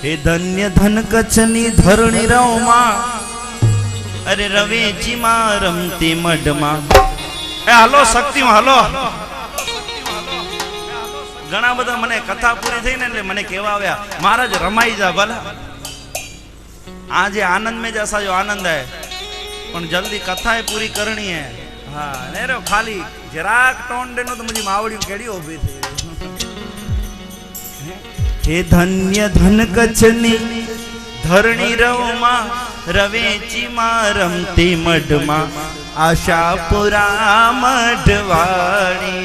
हे धन्य धन कच्छनी धरणी रवमा अरे रवेची मा रमती मडमा ए हालो शक्ति में हालो घणा बधा मने कथा पूरी थई ने એટલે મને કહેવા આવ્યા महाराज रमाई जा भला आज आनंद में जैसा जो आनंद है पण जल्दी कथा है पूरी करनी है हाँ ने रो खाली जराक टोन देनो तो मुझे मावड़ी केड़ी उभी थी हे धन्य धन कच्छनी धरणी रवमा रवेची मा रमती मडमा आशापुरा मडवाणी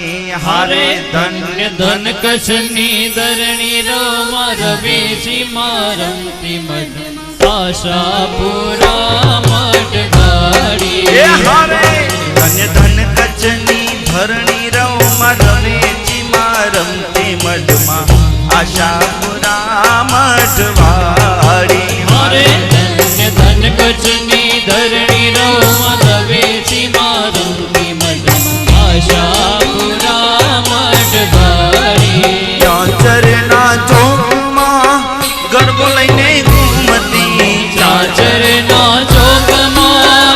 हरे धन्य धन कच्छनी धरणी रवमा रवेची मा रमती मडमा आशापुरा मडवाणी हरे धन्य धन कच्छनी धरणी रवमा रवेची मा रमती मडमा आशापुरा मडवाणी हरे धन्य धन कच्छनी धरणी रवमा रवेची मा रमती मडमा आशापुरा मडवाणी चाचरना चौकमा गरबो लईने घूमती चाचरना चौकमा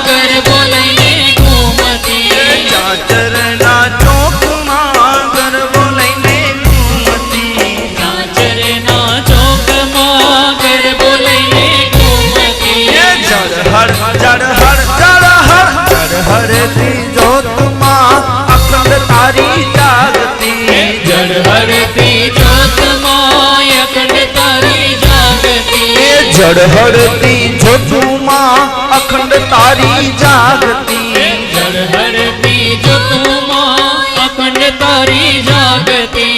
गरबो लईने घूमती चाचरना चौकमा गरबो लईने घूमती चाचरना चौकमा गरबो लईने घूमती जड़ हर ती जोतमा अखंड तारी जागती जड़ हरती जोतमा अखंड तारी जागती जड़ हरती जोतमा अखंड तारी जागती जड़ हरती जोतमा अखंड तारी जागती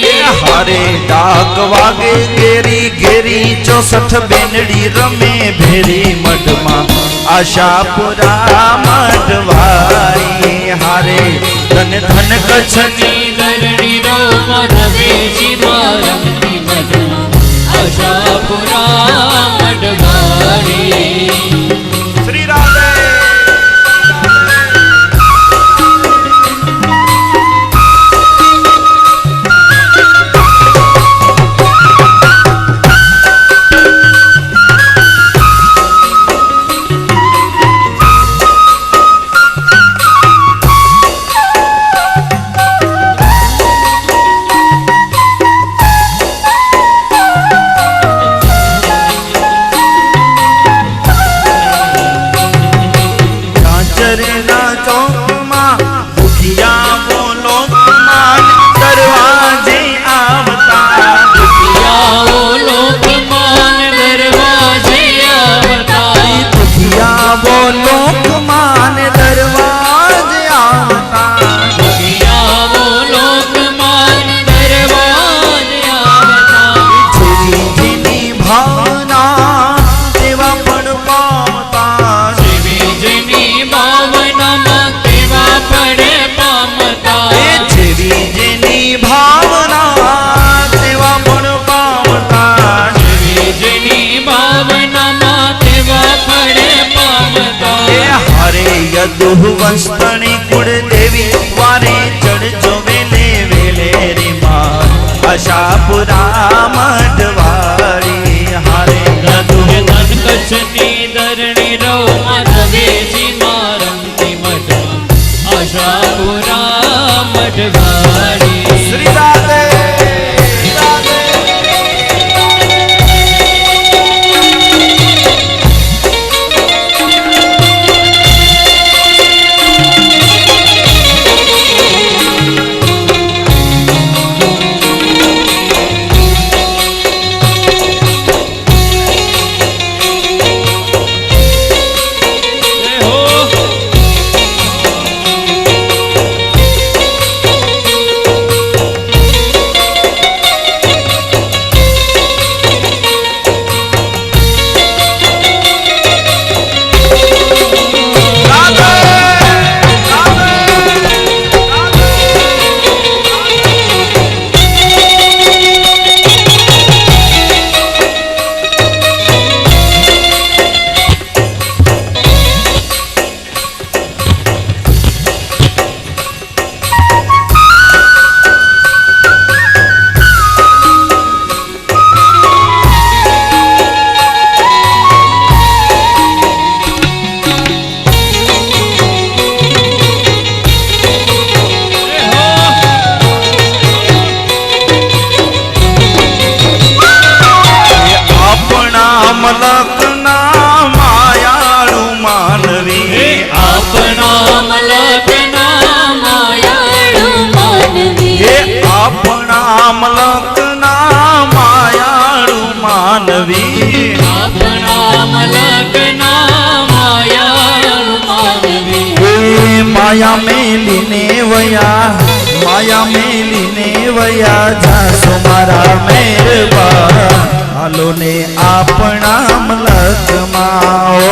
हरे डाक वागे घेरी घेरी 64 बेनड़ी रमे भेरी मडमा आशापुरा मडवारी हरे धन धन कच्छनी धरणी रवमा रवेची मा रमती मडमा आशापुरा मडवारी श्री राधे वंशनी कुड़ देवी वारे चढ़ जो वेले वेले रे मां आशापुरा मडवारी हरे धन्य धन कच्छनी धरणी रवमा रवेची मा रमती मडमा आशापुरा मडवारी श्री राधे માનવી આપણા મલકના માયાળુ માનવી એ માયા મેલીને વયા માયા મેલીને વયા જાસો મારા મહેરબાન હાલો ને આપણા મલકમાં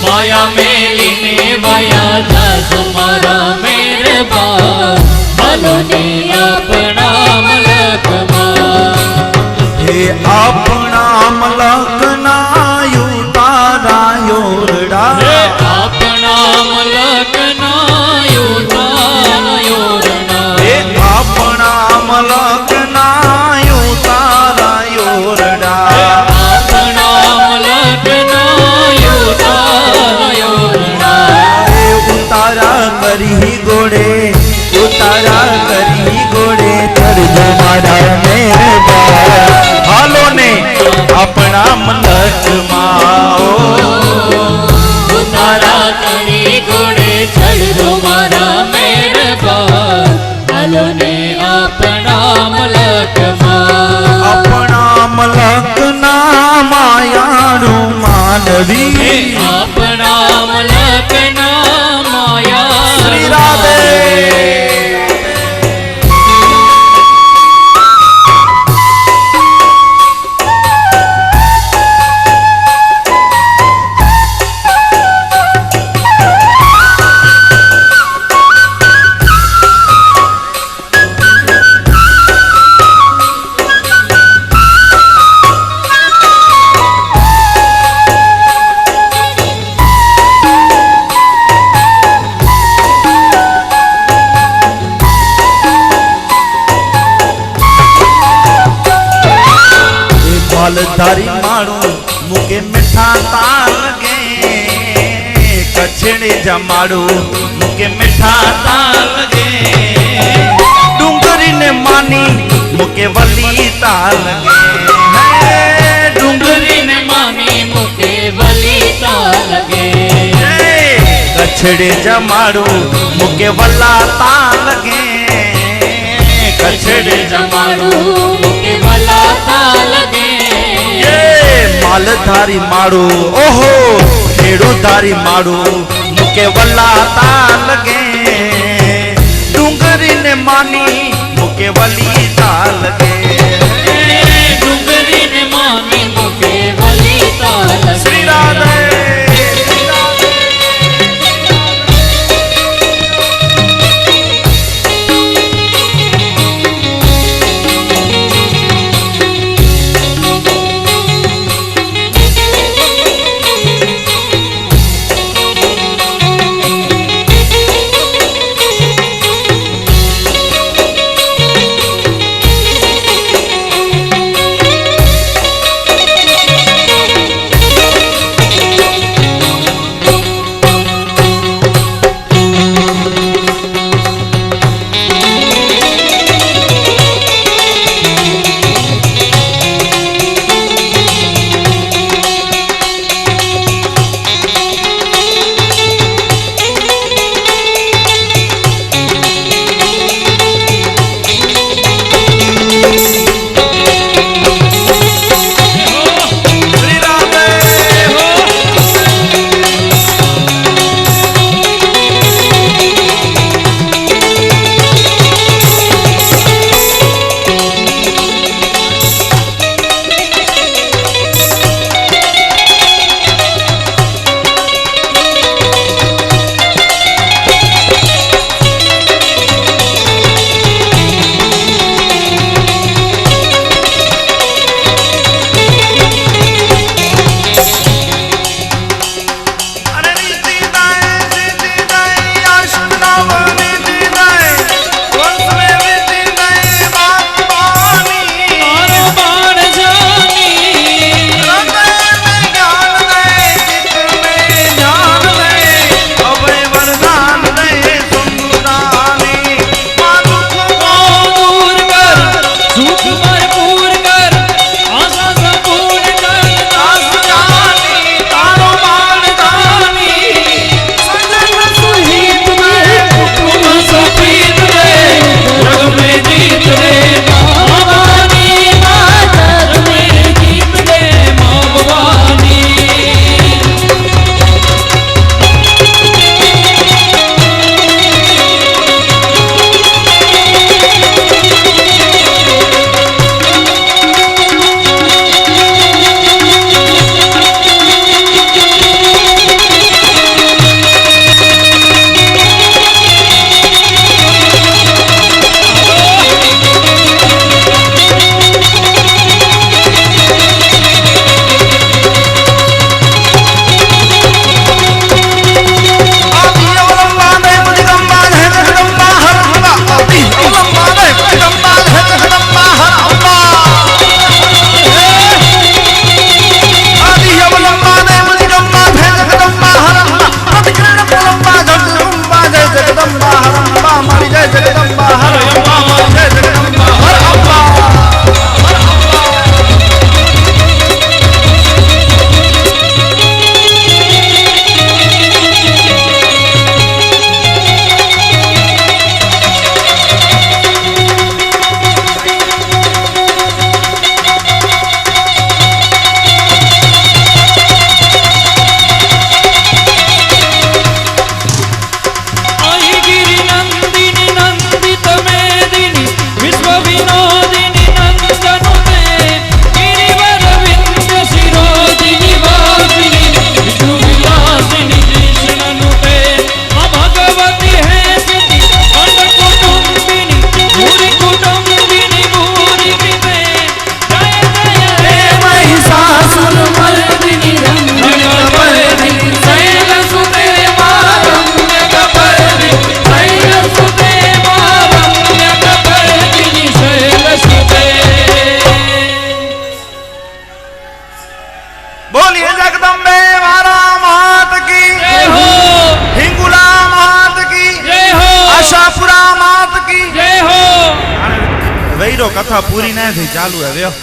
માયા મેલીને વયા જાસ મારા મહેરબાન હાલો ને આપણા મલકમાં હે આપણા મલકના યુતારા યોરડા આપણા મલકના યુતારા યોરડા હે આપણા મલકના યુતારા યોરડા આપણા મલકના યુતારા યોરડા હે ઉતારા કરી ગોળે ઉતારા કરી ગોળે ચડજો મારા મહેરબાન હાલો ને આપણા મલકમાં ઉતારા કરી ઘોડે ચડજો મારા મહેરબાન હાલો ને આપણા મલકમાં આપણા મલકના માયાળુ માનવી આપણા મલકના માયા શ્રી રાધે માલધારી માળું મુકે મીઠા તાલ ગે કછડે જમાડું મુકે મીઠા તાલ ગે ડુંગરી ને માની મુકે વલી તાલ ગે હે ડુંગરી ને માની મુકે વલિતા લગે કછડે જમાડું મુકે વલા તાલ ગે કછડે જમાડું મુકે વલાતા લગે માલધારી માળું ઓહો ખેડૂધારી માળું મુકે વલ્લા તાલ ગે ડુંગરી ને માની મુકે વલી તાલ ગે ડુંગરી ને માની મુકે વલિતા લગે શ્રી રાધે બોલીએ જગદંબે મારા માત કી જય હો હિંગુલા માત કી જય હો આશાપુરા માત કી જય હો વૈરો કથા પૂરી ના થઈ ચાલુ હે વ્યો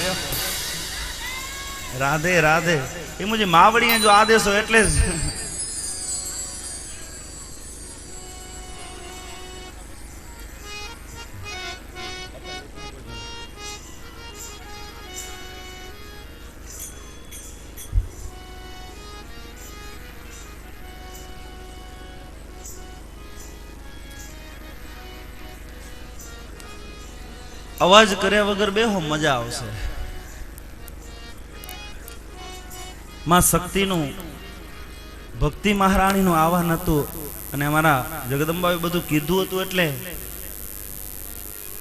રાધે રાધે એ મુજે માવડીએ જો આદેશો એટલે જ અવાજ કર્યા વગર બેહો મજા આવશે માં શક્તિનું ભક્તિ મહારાણીનું આહવાન હતું અને અમારા જગદંબાએ બધું કીધું હતું એટલે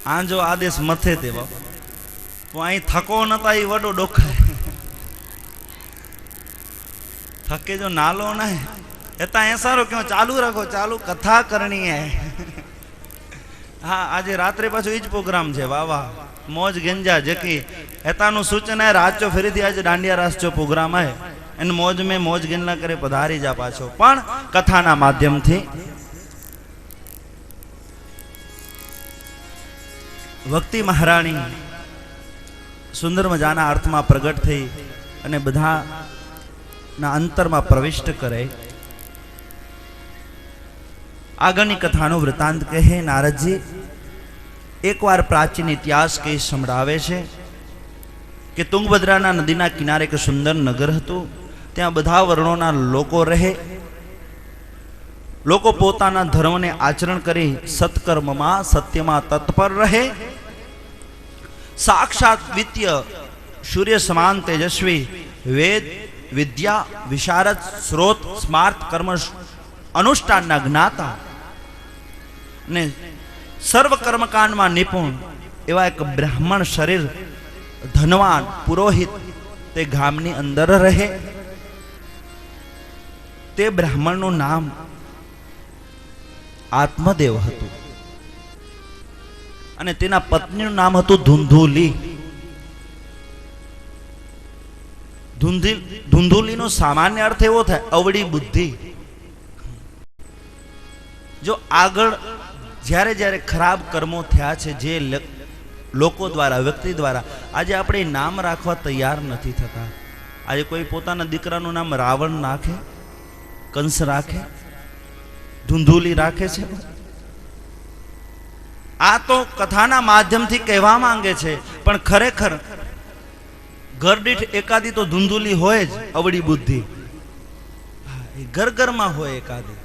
આ જો આદેશ મથે તે બાપ તો અહીં થકો નતા એ વડો ડોખાય થકે જો નાલો ના એતા એ સારો ક્यों ચાલુ રાખો ચાલુ કથા કરણી હે હા આજે રાત્રે પાછો ઈ જ પ્રોગ્રામ છે વાહ વાહ મોજ ગંજા જકી એતાનું સૂચન હે રાત ચો ફરીથી આજે દાંડિયા રાસ ચો પ્રોગ્રામ હે અને મોજ મેં મોજ ગંજલા કરે પધારી જા પાછો પણ કથાના માધ્યમથી ભક્તિ મહારાણી સુંદર મજાના અર્થમાં પ્રગટ થઈ અને બધાના અંતરમાં પ્રવિષ્ટ કરે આગળની કથાનો વૃતાંત કહે નારદજી એકવાર પ્રાચીન ઇતિહાસ કહી સંભળાવે છે કે તુંગભદ્રાના નદીના કિનારે એક સુંદર નગર હતું ત્યાં બધા વર્ણોના લોકો રહે લોકો પોતાના ધર્મને આચરણ કરી સત્કર્મમાં સત્યમાં તત્પર રહે સાક્ષાત વિત્ય સૂર્ય સમાન તેજસ્વી વેદ વિદ્યા વિશારદ સ્રોત સ્માર્ત કર્મ અનુષ્ઠાનના જ્ઞાતા ને સર્વ કર્મકાંડમાં નિપુણ એવા એક બ્રાહ્મણ શરીર ધનવાન પુરોહિત તે ગામની અંદર રહે તે બ્રાહ્મણનું નામ આત્મદેવ હતું અને તેના પત્નીનું નામ હતું ધુંધુલી ધુંધુલીનો સામાન્ય અર્થ એવો થાય અવળી બુદ્ધિ જો આગળ જ્યારે જ્યારે ખરાબ કર્મો થયા છે જે લોકો દ્વારા વ્યક્તિ દ્વારા આજે આપણે નામ રાખવા તૈયાર નથી થતા આજે કોઈ પોતાના દીકરાનું નામ રાવણ રાખે કંસ રાખે ધુંધુલી રાખે છે આ તો કથાના માધ્યમથી કહેવા માંગે છે પણ ખરેખર ઘર દીઠ એકાદી તો ધુંધુલી હોય જ અવળી બુદ્ધિ ઘર ઘરમાં હોય એકાદી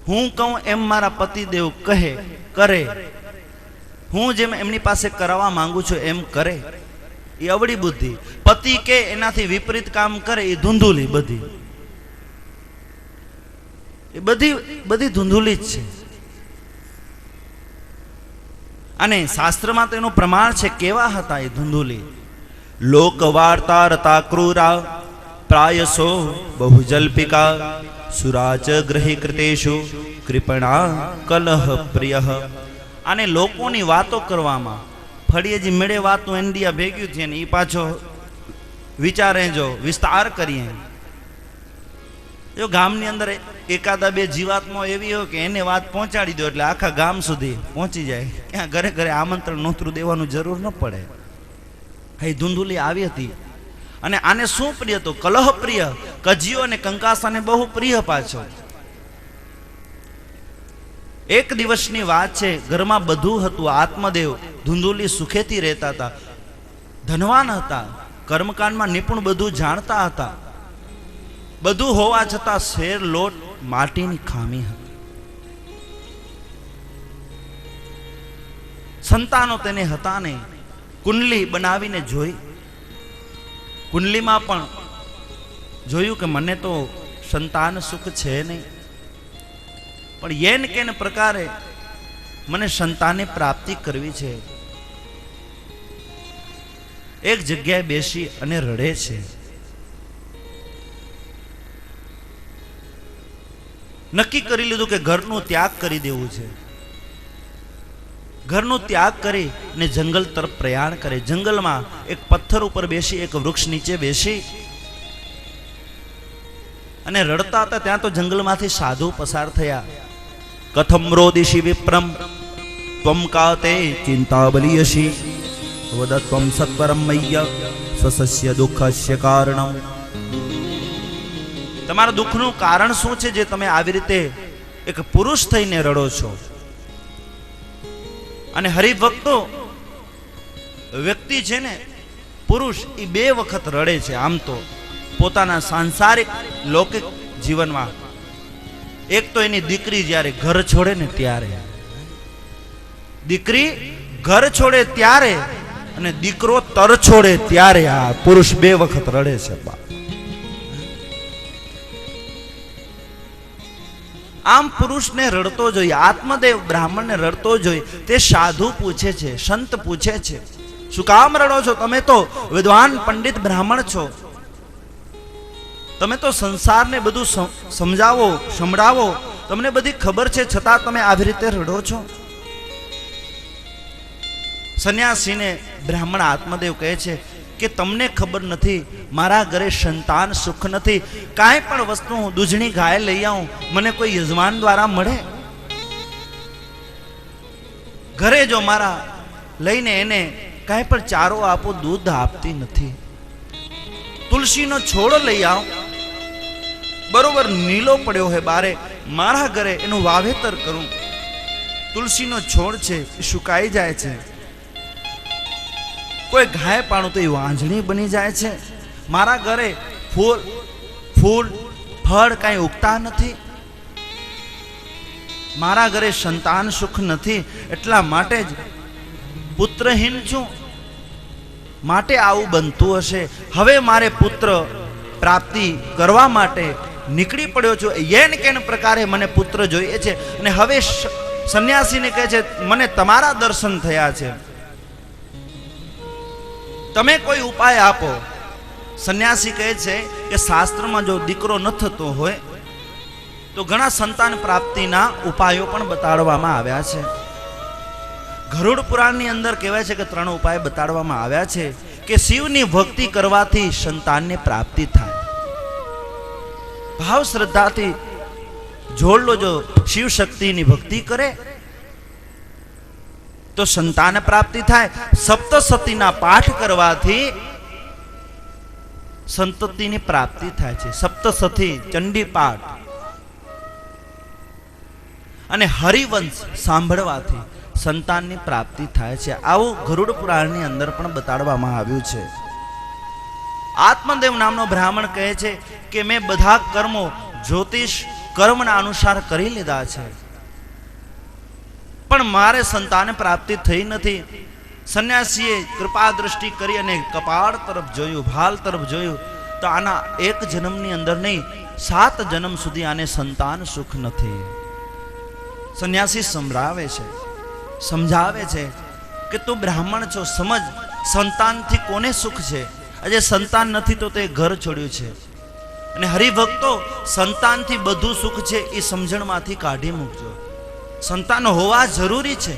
હું કહું એમ મારા પતિદેવ કહે કરે હું જેમ એમની પાસે કરાવવા માંગુ છું એમ કરે એ અવળી બુદ્ધિ પતિ કે એનાથી વિપરીત કામ કરે એ ધુંધુલી બધી એ બધી ધુંધુલી જ છે અને શાસ્ત્રમાં તો એનું પ્રમાણ છે કેવા હતા એ ધુંધુલી લોક વાર્તા રતા ક્રૂરા પ્રાયસો બહુ જલ્પિકા સુરાજ ગ્રહી કૃતેશુ કૃપણા કલહ પ્રિય અને લોકોની વાતો કરવામાં ફળિયેજી મેળે વાતો ઇન્ડિયા ભેગ્યું છે ને એ પાછો વિચારે જો વિસ્તાર કરીએ જો ગામની અંદર એકાદા બે જીવાત્મા એવી હોય કે એને વાત પહોંચાડી દો એટલે આખા ગામ સુધી પહોંચી જાય ક્યાં ઘરે ઘરે આમંત્રણ નોતરું દેવાનું જરૂર ન પડે એ ધુંધુલી આવી હતી અને આને શું પ્રિય હતું કલહ પ્રિય કજિયો અને કંકાસાને બહુ પ્રિય પાછો એક દિવસની વાત છે ઘરમાં બધું હતું આત્મદેવ ધુંધુલી સુખેથી રહેતા હતા ધનવાન હતા કર્મકાંડમાં નિપુણ બધું જાણતા હતા બધું હોવા છતાં શેર લોટ માટીની ખામી હતી સંતાનો તેને હતા નહીં કુંડલી બનાવીને જોઈ કુંડલીમાં પણ જોયું કે મને તો સંતાન સુખ છે નહીં પણ યેન કેન પ્રકારે મને સંતાનની પ્રાપ્તિ કરવી છે એક જગ્યાએ બેસી અને રડે છે નક્કી કરી લીધું કે ઘરનો ત્યાગ કરી દેવું છે ઘરનો ત્યાગ કરી ને જંગલ તરફ પ્રયાણ કરે જંગલમાં એક પથ્થર ઉપર બેસી એક વૃક્ષ નીચે બેસી અને રડતા હતા ત્યાં તો જંગલમાંથી સાધુ પસાર થયા. કથમ રોદિશી વિપ્રમ ત્વમ કાતે ચિંતા બલિયસી વદ ત્વમ સત્વરમ મય્ય સ્વસસ્ય દુઃખસ્ય કારણમ. તમારા દુઃખનું કારણ શું છે જે તમે આવી રીતે એક પુરુષ થઈને રડો છો? અને હરિભક્તો, વ્યક્તિ છે ને પુરુષ એ 2 વખત રડે છે આમ તો પોતાના સાંસારિક લૌકિક જીવનમાં. એક તો એની દીકરી જ્યારે ઘર છોડે ને ત્યારે, દીકરી ઘર છોડે ત્યારે, અને દીકરો તર છોડે ત્યારે આ પુરુષ 2 વખત રડે છે. આમ પુરુષને રડતો જોઈએ, આત્મદેવ બ્રાહ્મણને રડતો જોઈએ. તે સાધુ પૂછે છે, સંત પૂછે છે, શું કામ રડો છો? તમે તો વિદ્વાન પંડિત બ્રાહ્મણ છો, તમે તો સંસારને બધું સમજાવો સંભળાવો, તમને બધી ખબર છે, છતાં તમે આવી રીતે રડો છો. સંન્યાસીને બ્રાહ્મણ આત્મદેવ કહે છે કે તમને ખબર નથી, મારા ઘરે સંતાન સુખ નથી. કાંઈ પણ વસ્તુ હું દૂધની ગાય લઈ આવું, મને કોઈ યજમાન દ્વારા મળે? ઘરે જો મારા લઈને એને કાંઈ પણ ચારો આપો, દૂધ આપતી નથી. તુલસીનો છોડ લઈ આવ, બરોબર નીલો પડ્યો હોય બારે, મારા ઘરે એનું વાવેતર કરું, તુલસીનો છોડ છે એ સુકાઈ જાય છે. કોઈ ગાય પાણું તો એ વાંજણી બની જાય છે. મારા ઘરે ફૂલ ફળ કાંઈ ઉગતા નથી. મારા ઘરે સંતાન સુખ નથી, એટલા માટે જ પુત્રહીન છું, માટે આવું બનતું હશે. હવે મારે પુત્ર પ્રાપ્તિ કરવા માટે નીકળી પડ્યો છું. એન કેન પ્રકારે મને પુત્ર જોઈએ છે. અને હવે સંન્યાસીને કહે છે, મને તમારા દર્શન થયા છે, તમે કોઈ ઉપાય આપો. સંન્યાસી કહે છે કે શાસ્ત્રમાં જો દીકરો ન થતો હોય તો ઘણા સંતાન પ્રાપ્તિના ઉપાયો પણ બતાડવામાં આવ્યા છે. ગરુડ પુરાણની અંદર કહેવાય છે કે 3 ઉપાય બતાડવામાં આવ્યા છે કે શિવની ભક્તિ કરવાથી સંતાનની પ્રાપ્તિ થાય. ભાવ શ્રદ્ધાથી જોડલો જો શિવ શક્તિની ભક્તિ કરે તો સંતાન પ્રાપ્તિ થાય. સપ્તસતીના પાઠ કરવાથી સંતતિની પ્રાપ્તિ થાય છે. સપ્તસતી ચંડી પાઠ અને હરિવંશ સાંભળવાથી સંતાનની પ્રાપ્તિ થાય છે. આવું ગરુડ પુરાણની અંદર પણ બતાડવામાં આવ્યું છે. આત્મદેવ નામનો બ્રાહ્મણ કહે છે કે મેં બધા કર્મો જ્યોતિષ કર્મના અનુસાર કરી લીધા છે, પણ મારે સંતાન પ્રાપ્તિ થઈ નથી. સંન્યાસીએ કૃપા દ્રષ્ટિ કરી અને કપાળ તરફ જોયું, ભાલ તરફ જોયું, તો આના 1 જન્મની અંદર નહીં 7 જન્મ સુધી આને સંતાન સુખ નથી. સંન્યાસી સમજાવે છે કે તું બ્રાહ્મણ છો, સમજ, સંતાનથી કોને સુખ છે? આજે સંતાન નથી તો તે ઘર છોડ્યું છે. અને હરિભક્તો, સંતાનથી બધું સુખ છે એ સમજણમાંથી કાઢી મૂકજો. સંતાન હોવા જરૂરી છે.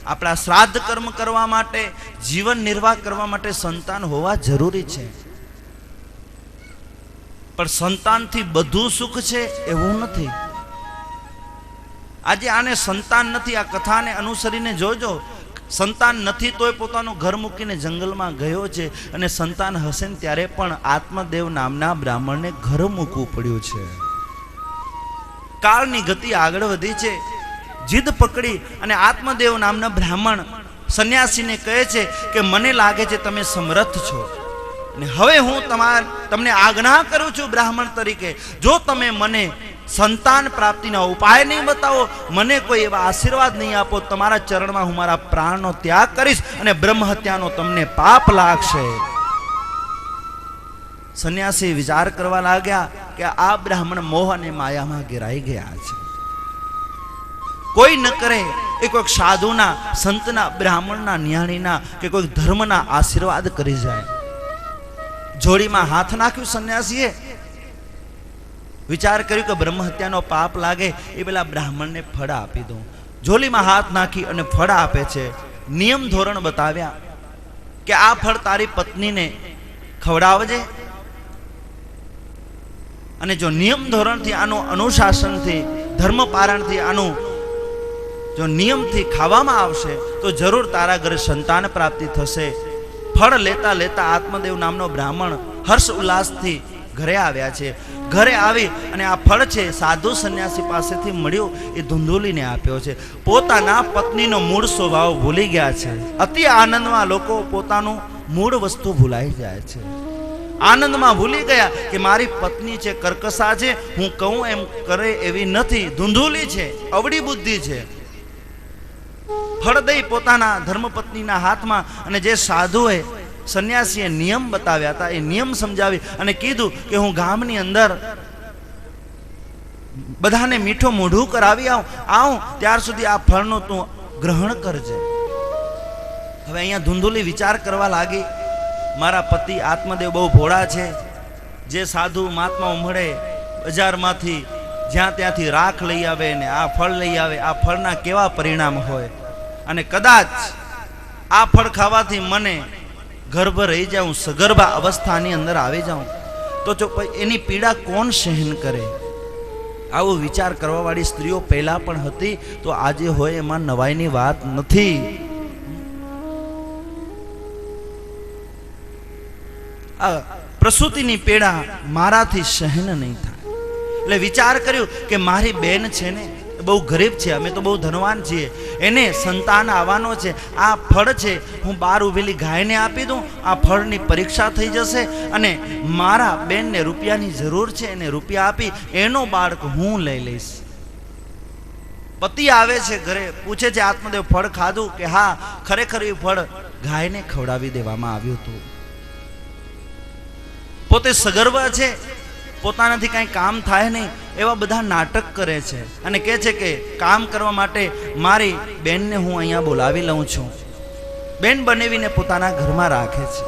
આપણા શ્રાદ્ધ કર્મ કરવા માટે, જીવન નિર્વાહ કરવા માટે સંતાન હોવા જરૂરી છે, પણ સંતાનથી બધું સુખ છે એવું નથી. આજે આને સંતાન નથી, આ કથાને અનુસરીને જોજો. સંતાન નથી તોય પોતાનું ઘર મૂકીને જંગલમાં ગયો છે, અને સંતાન હશે ને ત્યારે પણ આત્મદેવ નામના બ્રાહ્મણને ઘર મૂકવું પડ્યું છે. કાળની ગતિ આગળ વધી છે. જીદ પકડી અને આત્મદેવ નામના બ્રાહ્મણ સંન્યાસીને કહે છે કે મને લાગે છે તમે સમર્થ છો, અને હવે હું તમને આજ્ઞા કરું છું બ્રાહ્મણ તરીકે, જો તમે મને સંતાન પ્રાપ્તિના ઉપાય નહીં બતાવો, મને કોઈ એવા આશીર્વાદ નહીં આપો, તમારા ચરણમાં હું મારા પ્રાણનો ત્યાગ કરીશ અને બ્રહ્મ હત્યાનો તમને પાપ લાગશે. સંન્યાસી વિચાર કરવા લાગ્યા કે આ બ્રાહ્મણ મોહ અને માયામાં ઘેરાઈ ગયા છે. કોઈ ન કરે એ કોઈક સાધુના, સંતના, બ્રાહ્મણના, ન્યાણીના કે કોઈક ધર્મના આશીર્વાદ કરી જાય. જોડીમાં હાથ નાખ્યું સંન્યાસીએ, વિચાર કર્યું કે બ્રહ્મ હત્યાનો પાપ લાગે એ પેલા બ્રાહ્મણને ફળ આપી દઉં. ઝોલીમાં હાથ નાખી અને ફળ આપે છે. નિયમ ધોરણ બતાવ્યા કે આ ફળ તારી પત્નીને ખવડાવજે, અને જો નિયમ ધોરણથી આનું અનુશાસનથી ધર્મ પારણથી આનું જો નિયમથી ખાવામાં આવશે તો જરૂર તારા ઘરે સંતાન પ્રાપ્તિ થશે. ફળ લેતા લેતા આત્મદેવ નામનો બ્રાહ્મણ હર્ષ ઉલ્લાસથી ઘરે આવ્યા છે. ઘરે આવી અને આ ફળ છે સાધુ સંન્યાસી પાસેથી મળ્યું એ ધુંધુલીને આપ્યો છે. પોતાના પત્નીનો મૂળ સ્વભાવ ભૂલી ગયા છે. અતિ આનંદમાં લોકો પોતાનું મૂળ વસ્તુ ભૂલાઈ જાય છે. આનંદમાં ભૂલી ગયા કે મારી પત્ની છે, કર્કશા છે, હું કહું એમ કરે એવી નથી, ધુંધુલી છે, અવળી બુદ્ધિ છે. ફળ દઈ પોતાના ધર્મપત્નીના હાથમાં, અને જે સાધુએ સંન્યાસીએ નિયમ બતાવ્યા હતા એ નિયમ સમજાવી અને કીધું કે હું ગામની અંદર બધાને મીઠો મોઢું કરાવી આવું ત્યાર સુધી આ ફળનું તું ગ્રહણ કરજે. હવે અહીંયા ધુંધુલી વિચાર કરવા લાગી, મારા પતિ આત્મદેવ બહુ ભોળા છે. જે સાધુ મહાત્માઓ મળે બજારમાંથી જ્યાં ત્યાંથી રાખ લઈ આવે ને આ ફળ લઈ આવે, આ ફળના કેવા પરિણામ હોય, અને કદાચ આ ફળ ખાવાથી મને ગર્ભ રહી જાઉં, સગર્ભા અવસ્થાની અંદર આવી જાઉં તો જો એની પીડા કોણ સહન કરે? આવો વિચાર કરવાવાળી સ્ત્રીઓ પહેલા પણ હતી, તો આજે હોય એમાં નવાઈની વાત નથી. આ પ્રસૂતિની પીડા મારાથી સહન નહીં થાય. એટલે વિચાર કર્યું કે મારી બેન છે ને બહુ ગરીબ છે, અમે તો બહુ ધનવાન છીએ, એને સંતાન આવવાનો છે, આ ફળ છે હું બહાર ઉભેલી ગાયને આપી દઉં, આ ફળની પરીક્ષા થઈ જશે અને મારા બેનને રૂપિયાની જરૂર છે, એને રૂપિયા આપી એનો બાળક હું લઈ લઈશ. પતિ આવે છે ઘરે, પૂછે છે આત્મદેવ ફળ ખાધું? કે હા, ખરેખર એ ફળ ગાયને ખવડાવી દેવામાં આવ્યું હતું. પોતે સગર્ભા છે, પોતાનાથી કાંઈ કામ થાય નહીં એવા બધા નાટક કરે છે અને કહે છે કે કામ કરવા માટે મારી બેનને હું અહીંયા બોલાવી લઉં છું. બેન બનાવીને પોતાના ઘરમાં રાખે છે.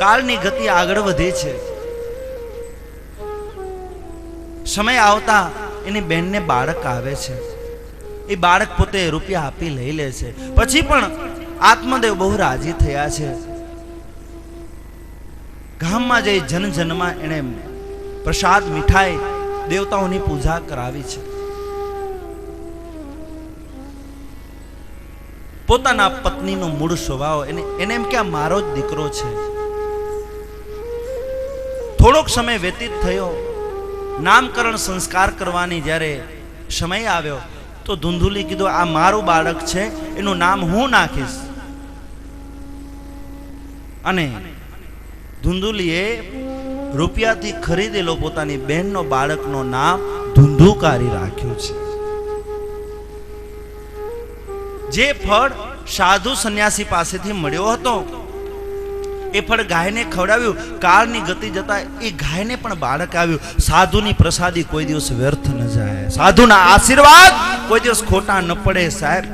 કાળની ગતિ આગળ વધી છે. સમય આવતા એની બેનને બાળક આવે છે. એ બાળક પોતે રૂપિયા આપી લઈ લે છે. પછી પણ આત્મદેવ બહુ રાજી થયા છે. ગામમાં જઈ જનમાં એને પ્રસાદ મીઠાઈ દેવતાઓની પૂજા કરાવી છે. પોતાના પત્નીનો મૂળ સ્વભાવ એને એમ કે આ મારો જ દીકરો છે. થોડોક સમય વ્યતીત થયો, નામકરણ સંસ્કાર કરવાની જ્યારે સમય આવ્યો તો ધુંધુલી કીધું આ મારું બાળક છે, એનું નામ હું નાખીશ. અને ધુંધુલીએ રૂપિયાથી ખરીદેલો પોતાની બહેનનો બાળકનો નામ ધુંધુકારી રાખ્યું છે. જે ફળ સાધુ સંન્યાસી પાસેથી મળ્યો હતો એ ફળ ગાયને ખવડાવ્યું. કાળની ગતિ જતા એ ગાયને પણ બાળક આવ્યું. સાધુની પ્રસાદી કોઈ દિવસ વ્યર્થ ન જાય, સાધુના આશીર્વાદ કોઈ દિવસ ખોટા ન પડે સાહેબ.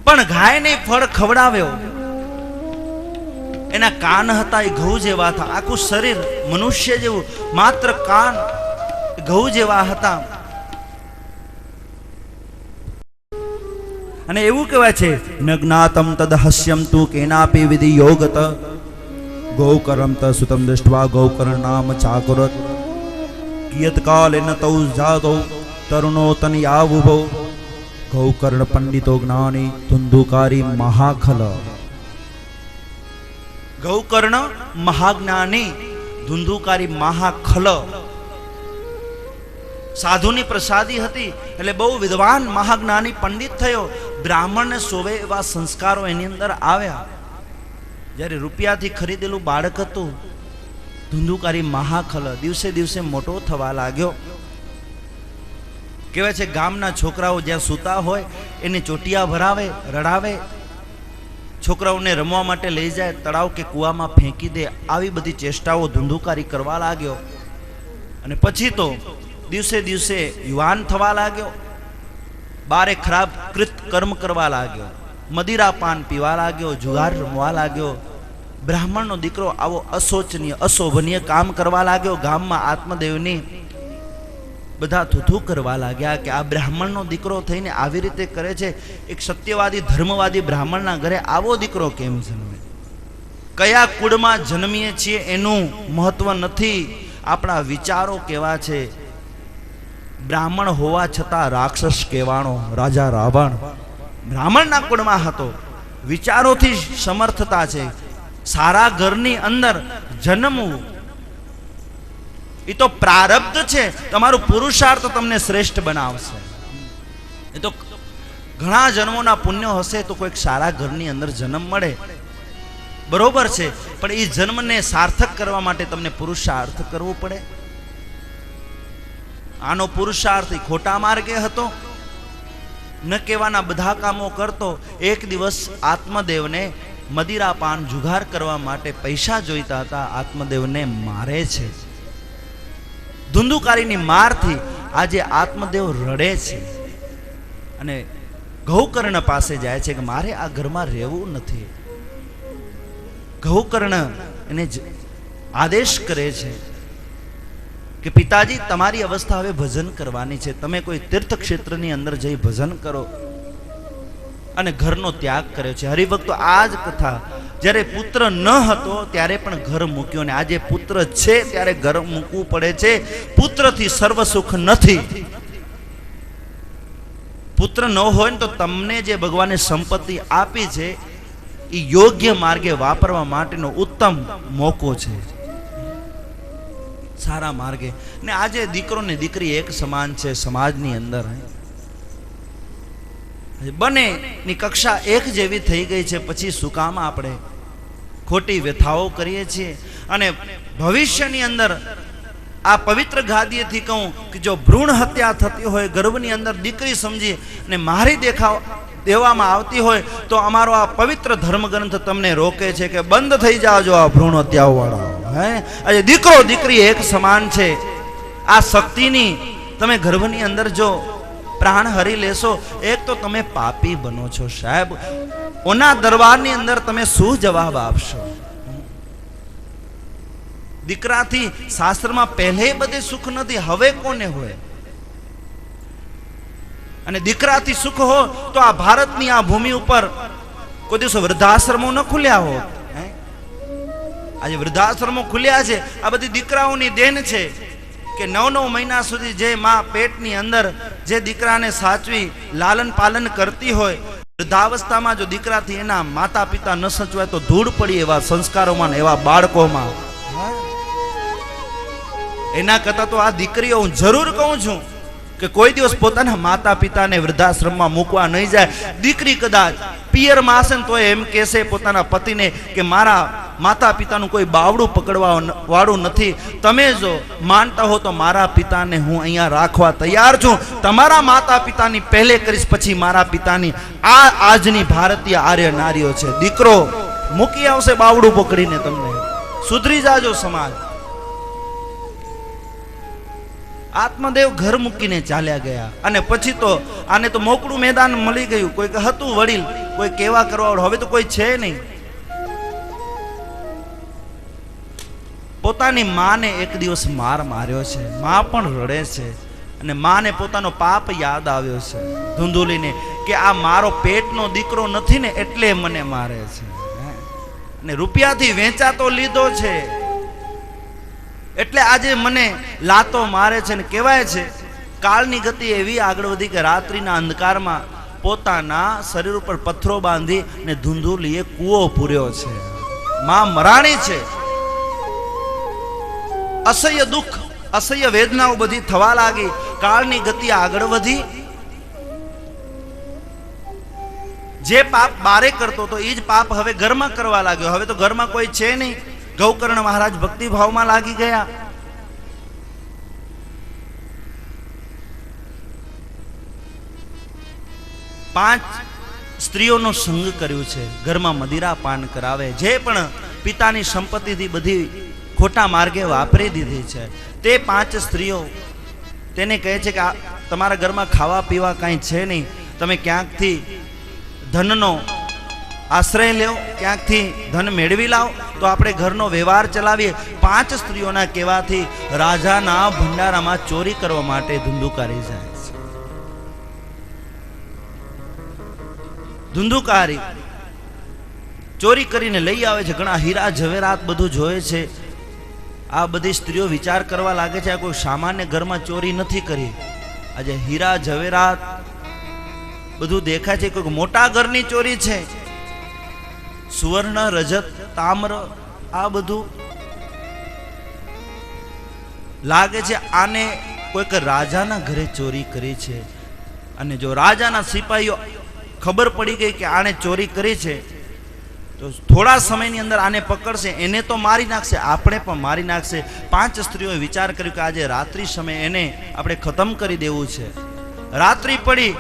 પણ ગાયને ફળ ખવડાવ્યો. એના કાન હતા એ ઘઉં જેવા હતા, આખું શરીર મનુષ્ય જેવું, માત્ર કાન ઘઉં જેવા હતા. અને એવું કહેવાય છે ન જ્ઞાતમ તદ હસ્યમ તુ કેનાપી વિધિ યોગત ગૌકરમ ત સુતમ દૃષ્ટવા ગૌકર્ણ નામ ચાકુરત કિયત કાલે ન તૌ જાતો તરુણો તનયાવુભો ગૌકર્ણ પંડિતો જ્ઞાની ધુંધુકારી મહાખલ. ગૌકર્ણ મહાજ્ઞાની, ધુંધુકારી મહાખલ. સાધુની પ્રસાદી હતી એટલે બહુ વિદ્વાન મહાજ્ઞાની પંડિત થયો. બ્રાહ્મણને સોવે એવા સંસ્કારો એની અંદર આવ્યા. જ્યારે રૂપિયાથી ખરીદેલું બાળક હતું ધુંધુકારી મહાખલ દિવસે દિવસે મોટો થવા લાગ્યો. કહેવાય છે ગામના છોકરાઓ જ્યાં સૂતા હોય એને ચોટિયા ભરાવે, રડાવે, છોકરાઓને રમવા માટે લઈ જાય, તળાવ કે કૂવામાં ફેંકી દે. આવી બધી ચેષ્ટાઓ ધુંધુકારી કરવા લાગ્યો. અને પછી તો દિવસે દિવસે યુવાન થવા લાગ્યો. બારે ખરાબ કૃત કર્મ કરવા લાગ્યો, મદિરા પાન પીવા લાગ્યો, જુગાર રમવા લાગ્યો. બ્રાહ્મણનો દીકરો આવો અશોચનીય અશોભનીય કામ કરવા લાગ્યો. ગામમાં આત્મદેવની બધા થૂથું કરવા લાગ્યા કે આ બ્રાહ્મણનો દીકરો થઈને આવી રીતે કરે છે. એક સત્યવાદી ધર્મવાદી બ્રાહ્મણના ઘરે આવો દીકરો કેમ જન્મે? કયા કુળમાં જન્મીએ છીએ એનું મહત્વ નથી, આપણા વિચારો કેવા છે. બ્રાહ્મણ હોવા છતાં રાક્ષસ કહેવાનો રાજા રાવણ બ્રાહ્મણના કુળમાં હતો. વિચારોથી સમર્થતા છે. સારા ઘરની અંદર જન્મવું એ તો પ્રારબ્ધ છે. તમારું પુરુષાર્થ તમને શ્રેષ્ઠ બનાવશે. એ તો ઘણા જન્મોના પુણ્ય હશે તો કોઈક સારા ઘરની અંદર જન્મ મળે, બરોબર છે, પણ એ જન્મને સાર્થક કરવા માટે તમને પુરુષાર્થ કરવો પડે. આનો પુરુષાર્થ ખોટા માર્ગે હતો, ન કહેવાના બધા કામો કરતો. એક દિવસ આત્મદેવને મદિરાપાન જુગાર કરવા માટે પૈસા જોઈતા હતા. આત્મદેવને મારે છે. ધુંધુકારીની મારથી આજે આત્મદેવ રડે છે અને ગૌકર્ણ પાસે જાય છે કે મારે આ ઘરમાં રહેવું નથી. ગૌકર્ણ એને આદેશ કરે છે કે પિતાજી, તમારી અવસ્થા હવે ભજન કરવાની છે. તમે કોઈ તીર્થ ક્ષેત્રની અંદર જઈ ભજન કરો. અને ઘરનો ત્યાગ કર્યો છે. હરિભક્તો, આ જ કથા જ્યારે પુત્ર ન હતો ત્યારે પણ ઘર મૂક્યો, ને આજે પુત્ર છે ત્યારે ઘર મૂકવું પડે છે. પુત્રથી સર્વ સુખ નથી. પુત્ર ન હોય ને તો તમને જે ભગવાને સંપત્તિ આપી છે એ યોગ્ય માર્ગે વાપરવા માટેનો ઉત્તમ મોકો છે, સારા માર્ગે. ને આજે દીકરો ને દીકરી એક સમાન છે સમાજની અંદર. બંનેની કક્ષા એક જેવી થઈ ગઈ છે. પછી શું કામ આપણે ખોટી વ્યથાઓ કરીએ છીએ? અને ભવિષ્યની અંદર આ પવિત્ર ગાદીએથી કહું કે જો ભ્રૂણ હત્યા થતી હોય ગર્ભની અંદર દીકરી સમજી અને મારી દેવામાં આવતી હોય તો અમારો આ પવિત્ર ધર્મગ્રંથ તમને રોકે છે કે બંધ થઈ જાજો આ ભ્રૂણ હત્યાઓ વાળા. આજે દીકરો દીકરી એક સમાન છે. આ શક્તિની તમે ગર્ભની અંદર જો પ્રાણ હરી લેશો, એક તો તમે પાપી બનો છો સાહેબ. ઓના દરબારની અંદર તમે શું જવાબ આપશો? દીકરાથી શાસ્ત્રમાં પહેલે બધે સુખ નથી, હવે કોને હોય? અને દીકરાથી સુખ હો તો આ ભારતની આ ભૂમિ ઉપર કોઈ દિવસ વૃદ્ધાશ્રમો ન ખુલ્યા હોત. આજે વૃદ્ધાશ્રમો ખુલ્યા છે, આ બધી દીકરાઓની દેન છે કે 9 મહિના સુધી જે માં પેટની અંદર જે દીકરાને સાચવી લાલન પાલન કરતી હોય, વૃદ્ધાવસ્થામાં જો દીકરાથી એના માતા પિતા ન સચવાય તો ધૂળ પડી એવા સંસ્કારોમાં ને એવા બાળકોમાં. એના કરતા તો આ દીકરીઓ હું જરૂર કહું છું કે કોઈ દિવસ પોતાના માતા પિતાને વૃદ્ધાશ્રમમાં મૂકવા નહીં જાય. દીકરી કદાચ પિયરમાં હશે ને તો એમ કહેશે પોતાના પતિને કે મારા માતા પિતાનું કોઈ બાવડું પકડવા વાળું નથી. તમે જો માનતા હો તો મારા પિતાને હું અહીંયા રાખવા તૈયાર છું. તમારા માતા પિતાની પહેલે કરીશ, પછી મારા પિતાની. આ આજની ભારતીય આર્ય નારીઓ છે. દીકરો મૂકી આવશે બાવડું પકડીને. તમને સુધરી જાજો સમાજ. આત્મદેવ ઘર મૂકીને ચાલ્યા ગયા અને પછી તો આને તો મોકળું મેદાન મળી ગયું. કોઈ હતું વડીલ, કોઈ કેવા કરવા, હવે તો કોઈ છે નહીં. પોતાની માને એક દિવસ માર માર્યો છે. માં પણ રડે છે અને માને પોતાનો પાપ યાદ આવ્યો છે ધુંધુલીને કે આ મારો પેટનો દીકરો નથી ને એટલે મને મારે છે. અને રૂપિયાથી વેચાતો લીધો છે એટલે આજે મને લાતો મારે છે. ને કહેવાય છે કાળની ગતિ એવી આગળ વધી કે રાત્રિના અંધકારમાં પોતાના શરીર ઉપર પથ્થરો બાંધી ને ધુંધુલીએ કૂવો પૂર્યો છે. માં મરાણી છે. અસહ્ય દુઃખ, અસહ્ય વેદનાઓ બધી થવા લાગી. કાળની ગતિ આગળ વધી. જે પાપ બારે કરતો તો એ જ પાપ હવે ઘરમાં કરવા લાગ્યો. હવે તો ઘરમાં કોઈ છે નહીં. ગૌકર્ણ મહારાજ ભક્તિ ભાવમાં લાગી ગયા. પાંચ સ્ત્રીઓનો સંગ કર્યું છે. ઘરમાં મદિરા પાન કરાવે. જે પણ પિતાની સંપત્તિથી બધી ખોટા માર્ગે વાપરી દીધી છે તે 5 સ્ત્રીઓ તેને કહે છે કે તમારા ઘરમાં ખાવા પીવા કાંઈ છે નહીં, તમે ક્યાંકથી ધનનો આશ્રય લેવો, ક્યાંકથી ધન મેળવી લાવો તો આપણે ઘરનો વ્યવહાર ચલાવીએ. 5 સ્ત્રીઓના કહેવાથી રાજાના ભંડારામાં ચોરી કરવા માટે ધુંધુકારી જાય છે. ધુંધુકારી ચોરી કરીને લઈ આવે છે, ઘણા હીરા ઝવેરાત બધું જોયે છે. આ બધી સ્ત્રીઓ વિચાર કરવા લાગે છે આ કોઈ સામાન્ય ઘરમાં ચોરી નથી કરી. આજે હીરા ઝવેરાત બધું દેખાય છે, કોઈ મોટા ઘરની ચોરી છે. સુવર્ણ, રજત, તામ્ર આ બધું લાગે છે આને કોઈક રાજાના ઘરે ચોરી કરી છે. અને જો રાજાના સિપાહીઓ ખબર પડી ગઈ કે આને ચોરી કરી છે તો થોડા સમયની અંદર આને પકડશે, એને તો મારી નાખશે, આપણે પણ મારી નાખશે. 5 સ્ત્રીઓએ વિચાર કર્યો કે આજે રાત્રિ સમયે એને આપણે ખતમ કરી દેવું છે. રાત્રિ પડી,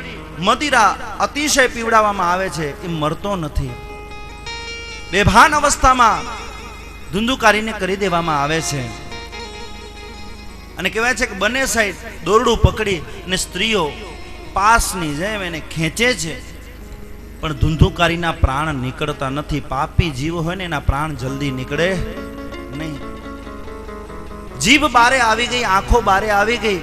મદિરા અતિશય પીવડાવવામાં આવે છે, એ મરતો નથી. બેભાન અવસ્થામાં ધુંધુકારીને કરી દેવામાં આવે છે. અને કહેવાય છે કે બંને સાઈડ દોરડું પકડી અને સ્ત્રીઓ પાસની જેમ એને ખેંચે છે, પણ ધુંધુકારીના પ્રાણ નીકળતા નથી. પાપી જીવ હોય ને એના પ્રાણ જલ્દી નીકળે નહીં. જીભ બારે આવી ગઈ, આંખો બારે આવી ગઈ,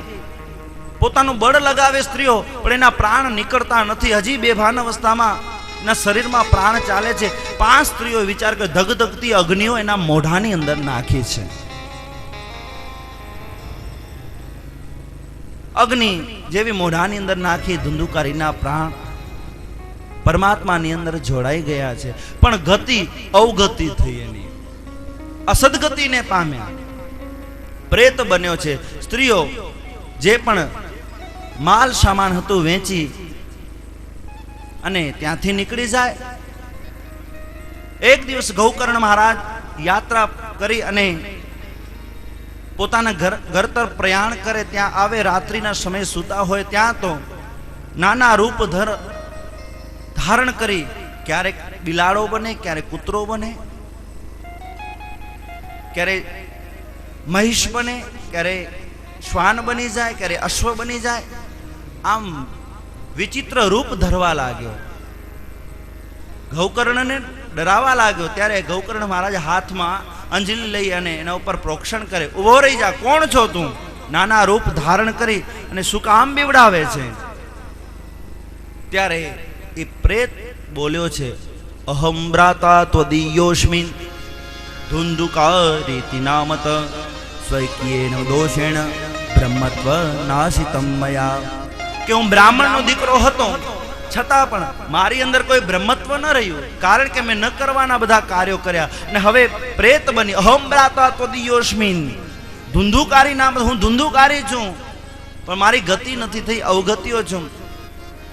પોતાનું બળ લગાવે સ્ત્રીઓ, પણ એના પ્રાણ નીકળતા નથી. હજી બેભાન અવસ્થામાં એના શરીરમાં પ્રાણ ચાલે છે. 5 સ્ત્રીઓ વિચાર કરે, ધગધગતી અગ્નિઓ એના મોઢાની અંદર નાખી છે. અગ્નિ જેવી મોઢાની અંદર નાખી ધુંધુકારીના પ્રાણ પરમાત્માની અંદર જોડાઈ ગયા છે. પણ ગતિ અવગતિ થઈ, એની અસદગતિને પામ્યા, પ્રેત બન્યો છે. સ્ત્રીઓ જે પણ માલ સામાન હતું વેચી અને ત્યાંથી નીકળી જાય. એક દિવસ ગૌકર્ણ મહારાજ યાત્રા કરી અને પોતાના ઘર તરફ પ્રયાણ કરે. ત્યાં આવે, રાત્રિના સમય સૂતા હોય ત્યાં તો નાના રૂપ ધારણ કરી, ક્યારેક બિલાડો બને, ક્યારેક કૂતરો બને, ક્યારેક મહિષ બને, ક્યારેક શ્વાન બની જાય, ક્યારેક અશ્વ બની જાય. આમ વિચિત્ર રૂપ ધરવા લાગ્યો. ગૌકર્ણને ડરાવા લાગ્યો. ત્યારે ગૌકર્ણ મહારાજ હાથમાં અંજલિ લઈ અને એના ઉપર પ્રોક્ષણ કરે. ઉભો રહી જા, કોણ છો તું? નાના રૂપ ધારણ કરી અને શું કામ બીવડાવે છે? ત્યારે એ પ્રેત બોલ્યો છે, અહમ ભ્રાતા ત્વદીયોસ્મિન ધુંધુકારીતિ નામત સ્વૈક્યેન દોષેણ બ્રહ્મત્વ નાશિતમ મયા. કે હું બ્રાહ્મણનો દીકરો હતો, છતાં પણ મારી અંદર કોઈ બ્રહ્મત્વ ન રહ્યું, કારણ કે મેં ન કરવાના બધા કાર્યો કર્યા અને હવે પ્રેત બની. અહમ ભ્રાતા ત્વદીયોસ્મિન, ધુંધુકારી નામ, હું ધુંધુકારી છું, પણ મારી ગતિ નથી થઈ, અવગતિઓ છું.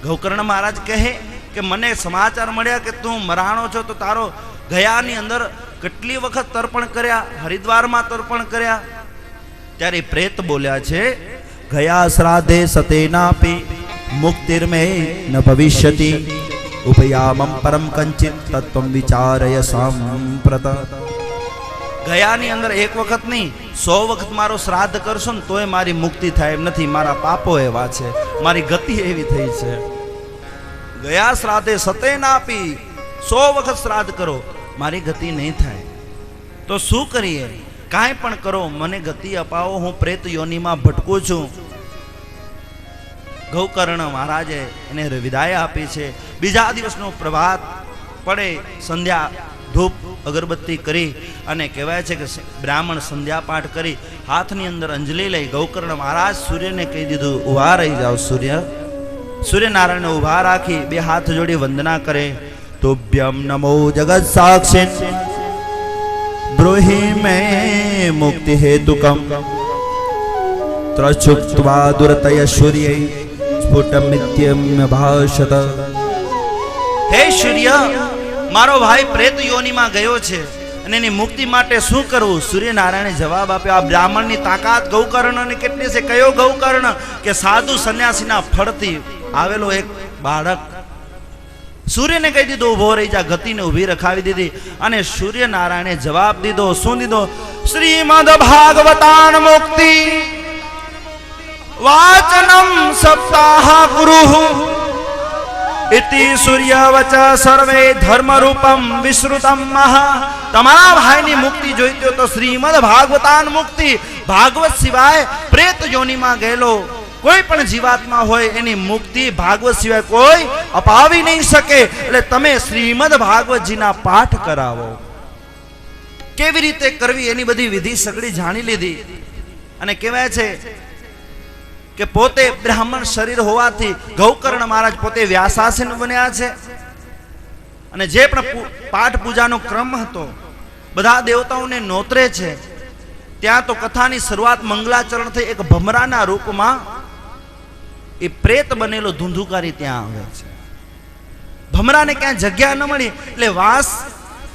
ગૌકર્ણ મહારાજ કહે કે મને સમાચાર મળ્યા કે તું મરાણો છો, તો તારો ગયાની અંદર કેટલી વખત તર્પણ કર્યા, હરિદ્વારમાં તર્પણ કર્યા. ત્યારે પ્રેત બોલ્યા છે, ગયા શ્રાદ્ધે સતેનાપી મુક્તિર્મે ન ભવિષ્યતિ ઉપયામમ પરમ કંચિત તત્વમ વિચારય સાંપ્રત. ગયાની અંદર એક વખત નહીં, 100 વખત મારો શ્રાદ્ધ કરશો ને તોય મારી મુક્તિ થાય એમ નથી. મારા પાપો એવા છે, મારી ગતિ એવી થઈ છે. ગયા શ્રાદ્ધે સતેનાપી, 100 વખત શ્રાદ્ધ કરો, મારી ગતિ નહીં થાય. તો શું કરીએ? કાંઈ પણ કરો, મને ગતિ અપાવો, હું પ્રેત યોનિમાં ભટકું છું. ગૌકર્ણ મહારાજે એને વિદાય આપી છે. બીજા દિવસનો પ્રભાત પડે, સંધ્યા ધૂપ અગરબત્તી કરી અને કહેવાય છે કે બ્રાહ્મણ સંધ્યા પાઠ કરી હાથની અંદર અંજલિ લઈ ગૌકર્ણ મહારાજ સૂર્યને કહી દીધું, ઉભા રહી જાઓ સૂર્ય. સૂર્યનારાયણને ઉભા રાખી 2 હાથ જોડી વંદના કરે. તુભ્યમ નમો જગત સાક્ષી બ્રૂહી મે મુક્તિ હેતુકમ ત્રચુક્ત્વા દુરતય સૂર્ય સ્ફુટમિત્યમ ભાષત. હે સૂર્ય, મારો ભાઈ પ્રેત યોનિમાં ગયો છે અને એની મુક્તિ માટે શું કરવું? સૂર્યનારાયણે જવાબ આપ્યો. આ બ્રાહ્મણની તાકાત ગૌકર્ણને કેટલી છે? કયો ગૌકર્ણ? કે સાધુ સંન્યાસીના ફળથી આવેલો એક બાળક. સૂર્યને કહી દીધું ઉભો રહી જા, ગતિને ઊભી રખાવી દીધી. અને સૂર્યનારાયણે જવાબ દીધો. શું દીધો? શ્રીમદ ભાગવતાન મુક્તિ વાચનમ સપ્તાહ ગુરુઃ ઇતિ સૂર્યવચ સર્વે ધર્મ રૂપમ વિશ્રુતમ મહા. તમારા ભાઈની મુક્તિ જોઈતી હોય તો શ્રીમદ ભાગવતાન મુક્તિ, ભાગવત સિવાય પ્રેત યોનિમાં ગયેલો કોઈ પણ જીવાત્મા હોય એની મુક્તિ ભાગવત સિવાય કોઈ અપાવી નહીં શકે. એટલે તમે શ્રીમદ ભાગવતજીના પાઠ કરાવો. કેવી રીતે કરવી એની બધી વિધિ સગળી જાણી લીધી. અને કહેવાય છે કે પોતે બ્રાહ્મણ શરીર હોવાથી ગૌકર્ણ મહારાજ પોતે વ્યાસાસન બન્યા છે. અને જે પણ પાઠ પૂજાનો ક્રમ હતો બધા દેવતાઓને નોતરે છે. ત્યાં તો કથાની શરૂઆત મંગલાચરણ થઈ. એક ભમરાના રૂપમાં એ પ્રેત બનેલો ધુંધુકારી ત્યાં આવે છે. ભમરાને ક્યાં જગ્યા ન મળી એટલે વાંસ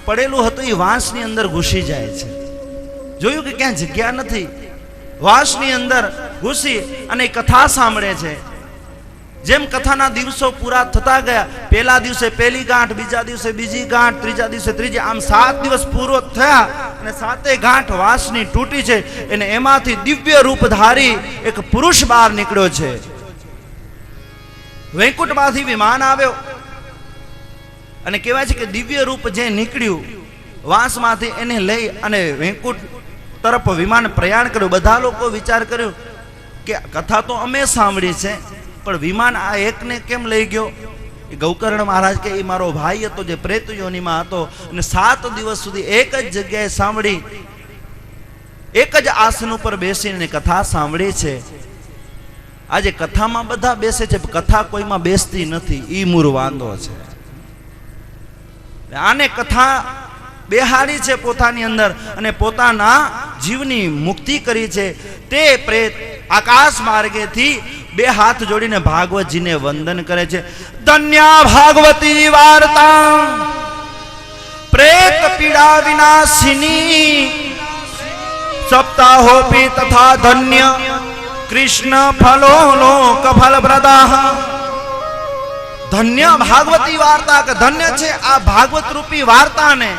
પડેલું હતું એ વાંસની અંદર ઘૂસી જાય છે. જોયું કે ક્યાં જગ્યા નથી, વાંસની અંદર ઘૂસી અને કથા સાંભળે છે. જેમ કથાના દિવસો પૂરા થતા ગયા, પહેલા દિવસે પહેલી ગાંઠ, બીજા દિવસે બીજી ગાંઠ, ત્રીજા દિવસે ત્રીજી, આમ 7 દિવસ પૂરો થયા અને 7 ગાંઠ વાંસની તૂટી છે. અને એમાંથી દિવ્ય રૂપ ધારી એક પુરુષ બહાર નીકળ્યો છે. વૈકુંઠમાંથી વિમાન આવ્યો અને કહેવાય છે કે દિવ્ય રૂપ જે નીકળ્યું વાંસમાંથી એને લઈ અને વૈકુંઠ તરફ વિમાન પ્રયાણ કર્યું. બધા લોકો વિચાર કર્યો કે કથા તો અમે સાંભળી છે, પણ વિમાન આ એકને કેમ લઈ ગયો? ગૌકર્ણ મહારાજ કે એ મારો ભાઈ હતો જે પ્રેત યોનિમાં હતો અને 7 દિવસ સુધી એક જ જગ્યાએ સાંભળી, એક જ આસન ઉપર બેસીને કથા સાંભળી છે. આજે કથામાં બધા બેસે છે, કથા કોઈમાં બેસતી નથી. ઈ મૂળ વાંધો છે. આને કથા બેહાડી છે પોતાની અંદર અને પોતાના જીવની મુક્તિ કરી છે. તે પ્રેત આકાશ માર્ગેથી 2 હાથ જોડીને ભાગવતજીને વંદન કરે છે. ધન્યા ભાગવતી વાર્તા પ્રેત પીડા વિનાશિની સપ્તાહોપી તથા ધન્ય કૃષ્ણ ફલો લોક ફલ પ્રદાહ. ધન્ય ભાગવતી વાર્તા કે ધન્ય છે આ ભાગવત રૂપી વાર્તાને.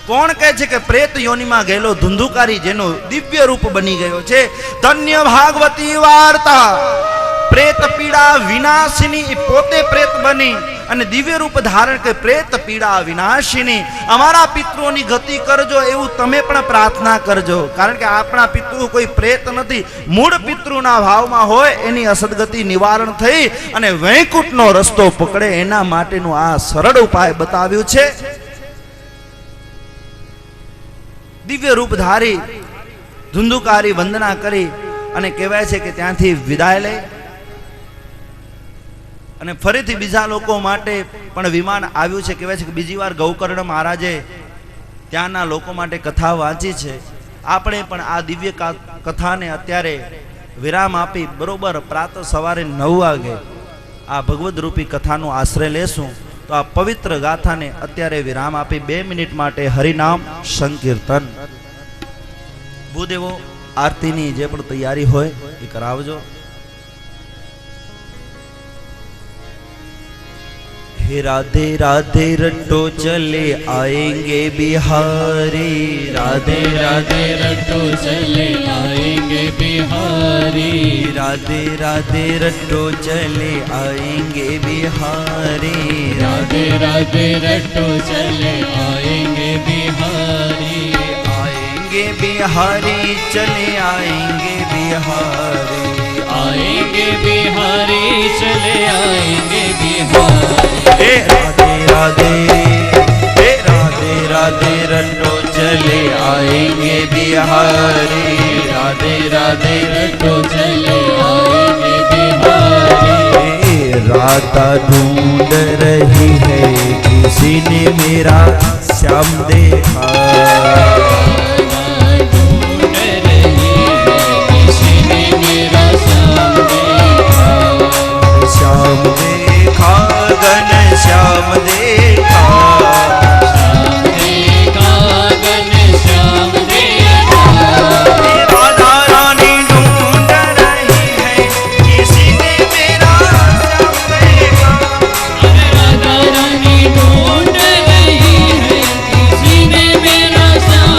કોણ કહે છે કે પ્રેત યોનિમાં ગયેલો ધુંધુકારી જેનો દિવ્ય રૂપ બની ગયો છે. ધન્ય ભાગવતી વાર્તા પ્રેત પીડા વિનાશિની. પોતે પ્રેત બની અને દિવ્ય રૂપ ધારણ કે પ્રેત પીડા વિનાશિની. અમારા પિતૃઓની ગતિ કરજો એવું તમે પણ પ્રાર્થના કરજો. કારણ કે આપણા પિતૃ કોઈ પ્રેત નથી, મૂળ પિતૃના ભાવમાં હોય એની અસદગતિ નિવારણ થઈ અને વૈકુંઠનો રસ્તો પકડે એના માટેનું આ સરળ ઉપાય બતાવ્યું છે. દિવ્ય રૂપ ધારી ધુંધુકારી વંદના કરી અને કહેવાય છે કે ત્યાંથી વિદાય લઈ અને ફરીથી બીજા લોકો માટે પણ વિમાન આવ્યું છે. કહેવાય છે કે બીજી વાર ગૌકર્ણ મહારાજે ત્યાંના લોકો માટે કથા વાંચી છે. આપણે પણ આ દિવ્ય કથાને અત્યારે વિરામ આપી બરોબર પ્રાતઃ સવારે 9 વાગે આ ભગવદ રૂપી કથાનો આશ્રય લેશું. તો આ પવિત્ર ગાથાને અત્યારે વિરામ આપી 2 મિનિટ માટે હરિનામ સંકીર્તન. ભૂદેવો આરતીની જે પણ તૈયારી હોય એ કરાવજો. हे राधे राधे रट्टो चले आएंगे बिहारी. राधे राधे रट्टो चले आएंगे बिहारी. राधे राधे रट्टो चले आएंगे बिहारी. राधे राधे रट्टो चले आएंगे बिहारी. आएंगे बिहारी चले आएंगे बिहारी. आएंगे बिहारी चले आएंगे बिहारी. हे राधे राधे, हे राधे राधे रट्टो चले आएंगे बिहारी. राधे राधे रट्टो चले आएंगे बिहारी. राधा ढूंढ रही है किसी ने मेरा श्याम देखा. ढूंढ रही है किसी ने मेरा श्याम देखा. श्याम देखा घन श्याम देखा. श्याम देखा घन श्याम देखा. राधा रानी ढूंढ रही है किसी ने मेरा श्याम देखा. राधा रानी ढूंढ रही है किसी ने मेरा श्याम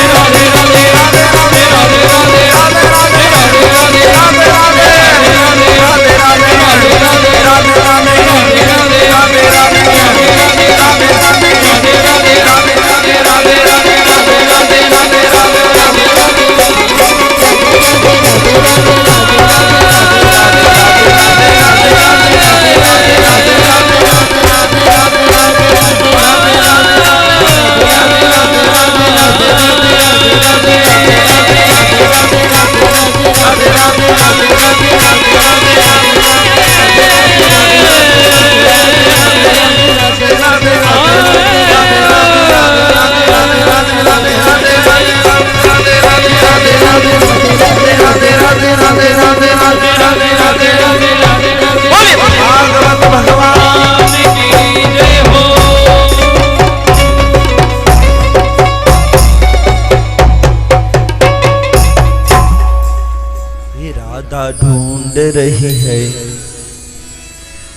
राधा ढूंढ रही है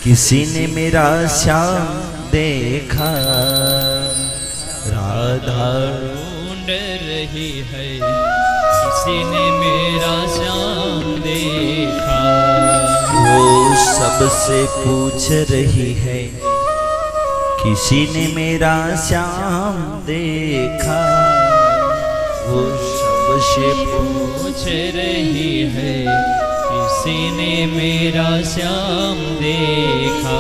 किसी ने मेरा श्याम देखा राधा ढूंढ रही है किसी ने मेरा श्याम देखा वो सबसे पूछ रही है किसी ने मेरा श्याम देखा वो सबसे पूछ रही है किसी ने मेरा श्याम देखा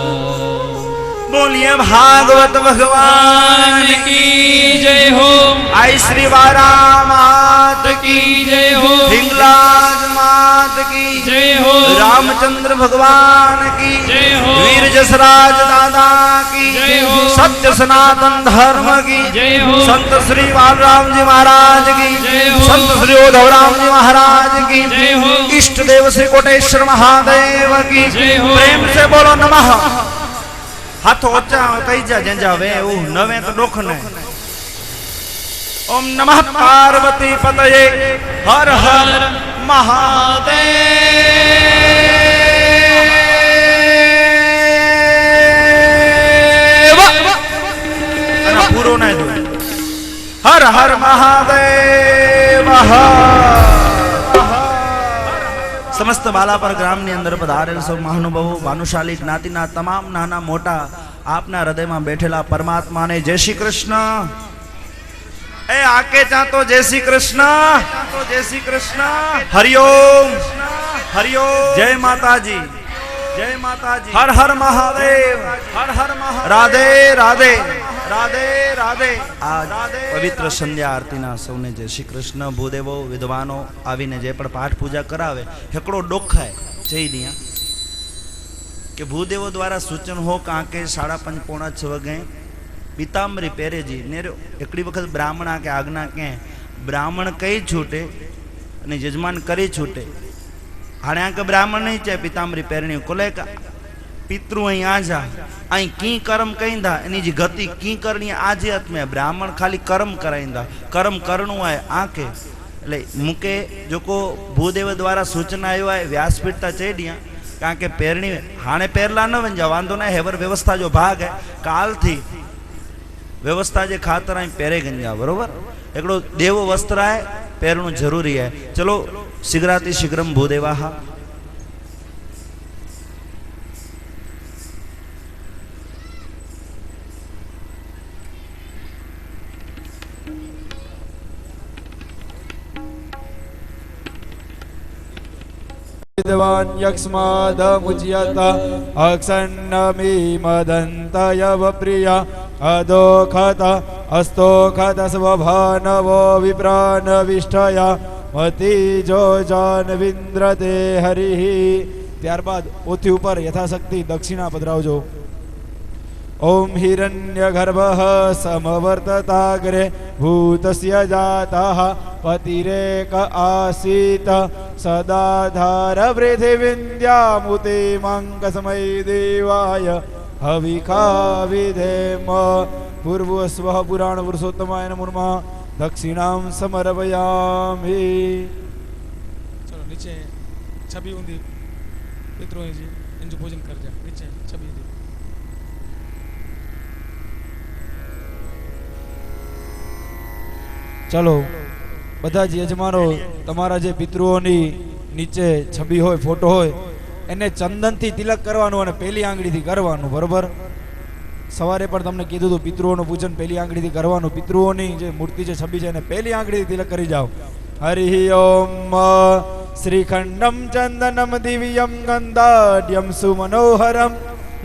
बोलिए भागवत भगवान की जय हो आई श्री वारा मात की जय हो हिंगलाज मात की जय हो रामचंद्र भगवान की जय हो वीर जसराज दादा की जय हो सत्य सनातन धर्म की जय हो संत श्री बालराम जी महाराज की जय हो संत श्री उद्धवराम जी महाराज की जय हो इष्ट देव श्री कोटेश्वर महादेव की जय हो प्रेम से बोलो नमः हाथ ऊंचा कही जा जंजा वे ओ नवे तो दुख ने ओम नमः पार्वती पतये हर हर महादेव अना पूरो नहीं दो हर हर महादेव समस्त बालापर ग्रामની અંદર પધારેલ સૌ મહાનુભાવો ભાનુશાલી જ્ઞાતિના તમામ નાના મોટા આપના હૃદયમાં બેઠેલા પરમાત્માને જય શ્રી કૃષ્ણ એ આકે ચાતો જય શ્રી કૃષ્ણ હરિઓમ જય માતાજી હર હર મહાદેવ રાધે રાધે રાધે રાધે આ પવિત્ર સંધ્યા આરતીના સૌને જય શ્રી કૃષ્ણ ભૂદેવો વિદ્વાનો આવીને જે પણ પાઠ પૂજા કરાવે હેકડો ડોખાય જઈ દિયા કે ભૂદેવો દ્વારા સૂચન હો કાંકે 5:30 પોણા 6 વાગે પીતાંબરી પહેરેજી નેરો એકડી વખત બ્રાહ્મણા કે આજ્ઞા કે બ્રાહ્મણ કઈ છૂટે અને યજમાન કરી છૂટે હાણે આ કે બ્રાહ્મણ નહીં ચાહે પીતાંબરી પહેરણી કોલે પિતૃ અહીં આજા અહીં કી કર્મ કહીંदा એની જે ગતિ કી કરણી આજે હતમે બ્રાહ્મણ ખાલી કર્મ કરાઈंदा કર્મ કરણું આય આંકે એટલે મુકે જોકો ભૂદેવ દ્વારા સૂચના આવ્યો આય વ્યાસપીઠતા ચેડિયા કારણ કે પહેરણી હાણે પહેરલા ન વંજા વાંધો ના હેવર વ્યવસ્થા જો ભાગ હે કાલથી व्यवस्था जे खातर आई पहरे गंजा बरोबर एकड़ो देव वस्त्र है पहरणु जरूरी है चलो शीघ्राति शीघ्रम भूदेवा विद्वान् यक्ष्मादमुच्यत अक्षन्नमी मदन्तयव प्रिया अदोखत अस्तोखत स्वभानवो विप्रानविष्टया मतिजो जानविन्द्रते हरिः ત્યારબાદ ઓથી ઉપર યથાશક્તિ દક્ષિણા પધરાવજો ओम हिरण्यगर्भः समवर्तताग्रे भूतस्य जातः पतिरेक आसीत सदाधार पृथिवीन्द्यामुते मंकसमय देवाय हविका विधेम पूर्वस्वः पुराण पुरुषोत्तमाय नमः दक्षिणां समर्पयामि। चलो नीचे छवि ऊंधी पितरों जी इनजो पूजन कर जा नीचे छवि ऊंधी चलो બધા જ યજમાનો તમારા જે પિતૃઓની નીચે છબી હોય ફોટો હોય એને ચંદનથી તિલક કરવાનું અને પહેલી આંગળીથી કરવાનું બરોબર। સવારે પણ તમને કીધું હતું પિતૃઓનું પૂજન પહેલી આંગળીથી કરવાનું। પિતૃઓની જે મૂર્તિ છે છબી છે એને પહેલી આંગળીથી તિલક કરી જાઓ। હરિ ઓમ શ્રીખંડમ ચંદનમ દિવ્યમ ગંધાઢ્યમ સુમનોહરમ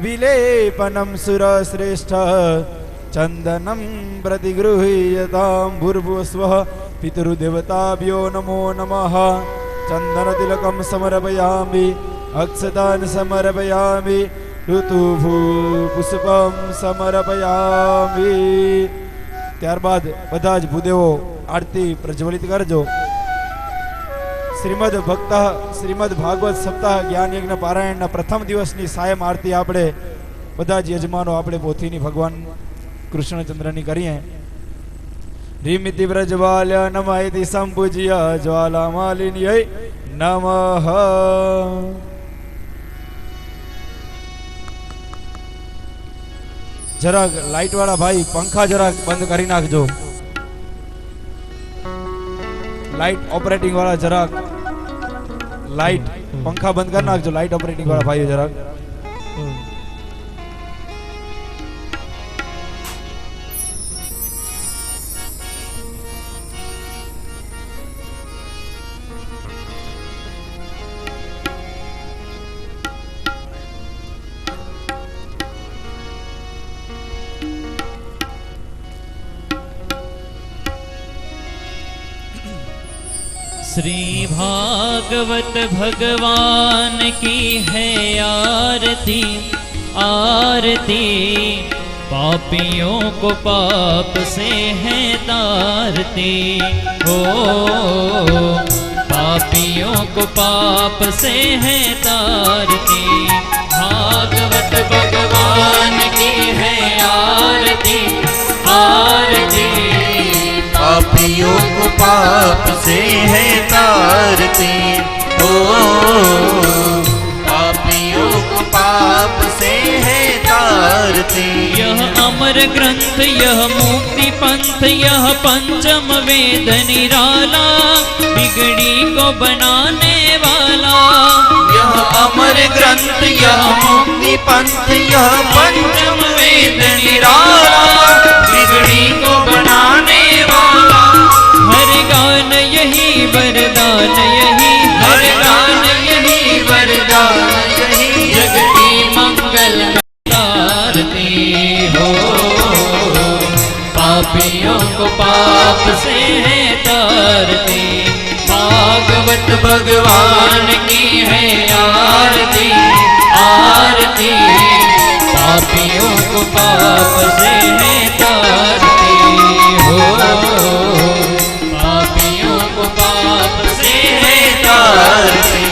વિલેપનમ સુરશ્રેષ્ઠ चंदनम प्रतिगृह्यतां भूर्भुवस्वः पितृदेवताभ्यो नमो नमः। चंदनतिलकं समर्पयामि अक्षतान् समर्पयामि ऋतुपुष्पं समर्पयामि। ત્યારબાદ બધા જ ભૂદેવો આરતી પ્રજ્વલિત કરજો। શ્રીમદ ભાગવત સપ્તાહ જ્ઞાન યજ્ઞ પારાયણના પ્રથમ દિવસની સાયમ આરતી આપણે બધા જ યજમાનો આપણે પોથીની ભગવાન कृष्णचंद्रनी करिए। रीमिति व्रजवाल्य नमयति संपूज्य ज्वालामालिन्यै નમઃ. જરાક લાઈટ વાળા ભાઈ પંખા જરાક બંધ કરી નાખજો. લાઈટ ઓપરેટિંગ વાળા જરાક લાઈટ પંખા બંધ કરી નાખજો. લાઈટ ઓપરેટિંગ વાળા ભાઈઓ જરાક. श्री भागवत भगवान की है आरती आरती, पापियों को पाप से है तारती। हो पापियों को पाप से है तारती। भागवत भगवान की है आरती आरती, पापियों को पाप से है तारती। ओ पापियों को पाप से है तारती। यह अमर ग्रंथ यह मुक्ति पंथ यह पंचम वेद निराला, बिगड़ी को बनाने वाला। यह अमर ग्रंथ यह मुक्ति पंथ यह पंचम वेद निराला, बिगड़ी को बनाने वाला। हर गान यही वरदान यही, हर गान यही वरदान यही, जगती मंगल आरती। हो पापियों को पाप से है तारती। भागवत भगवान की है आरती आरती, पापियों को पाप से है तारती। हो पापियों को पाप से है तारती।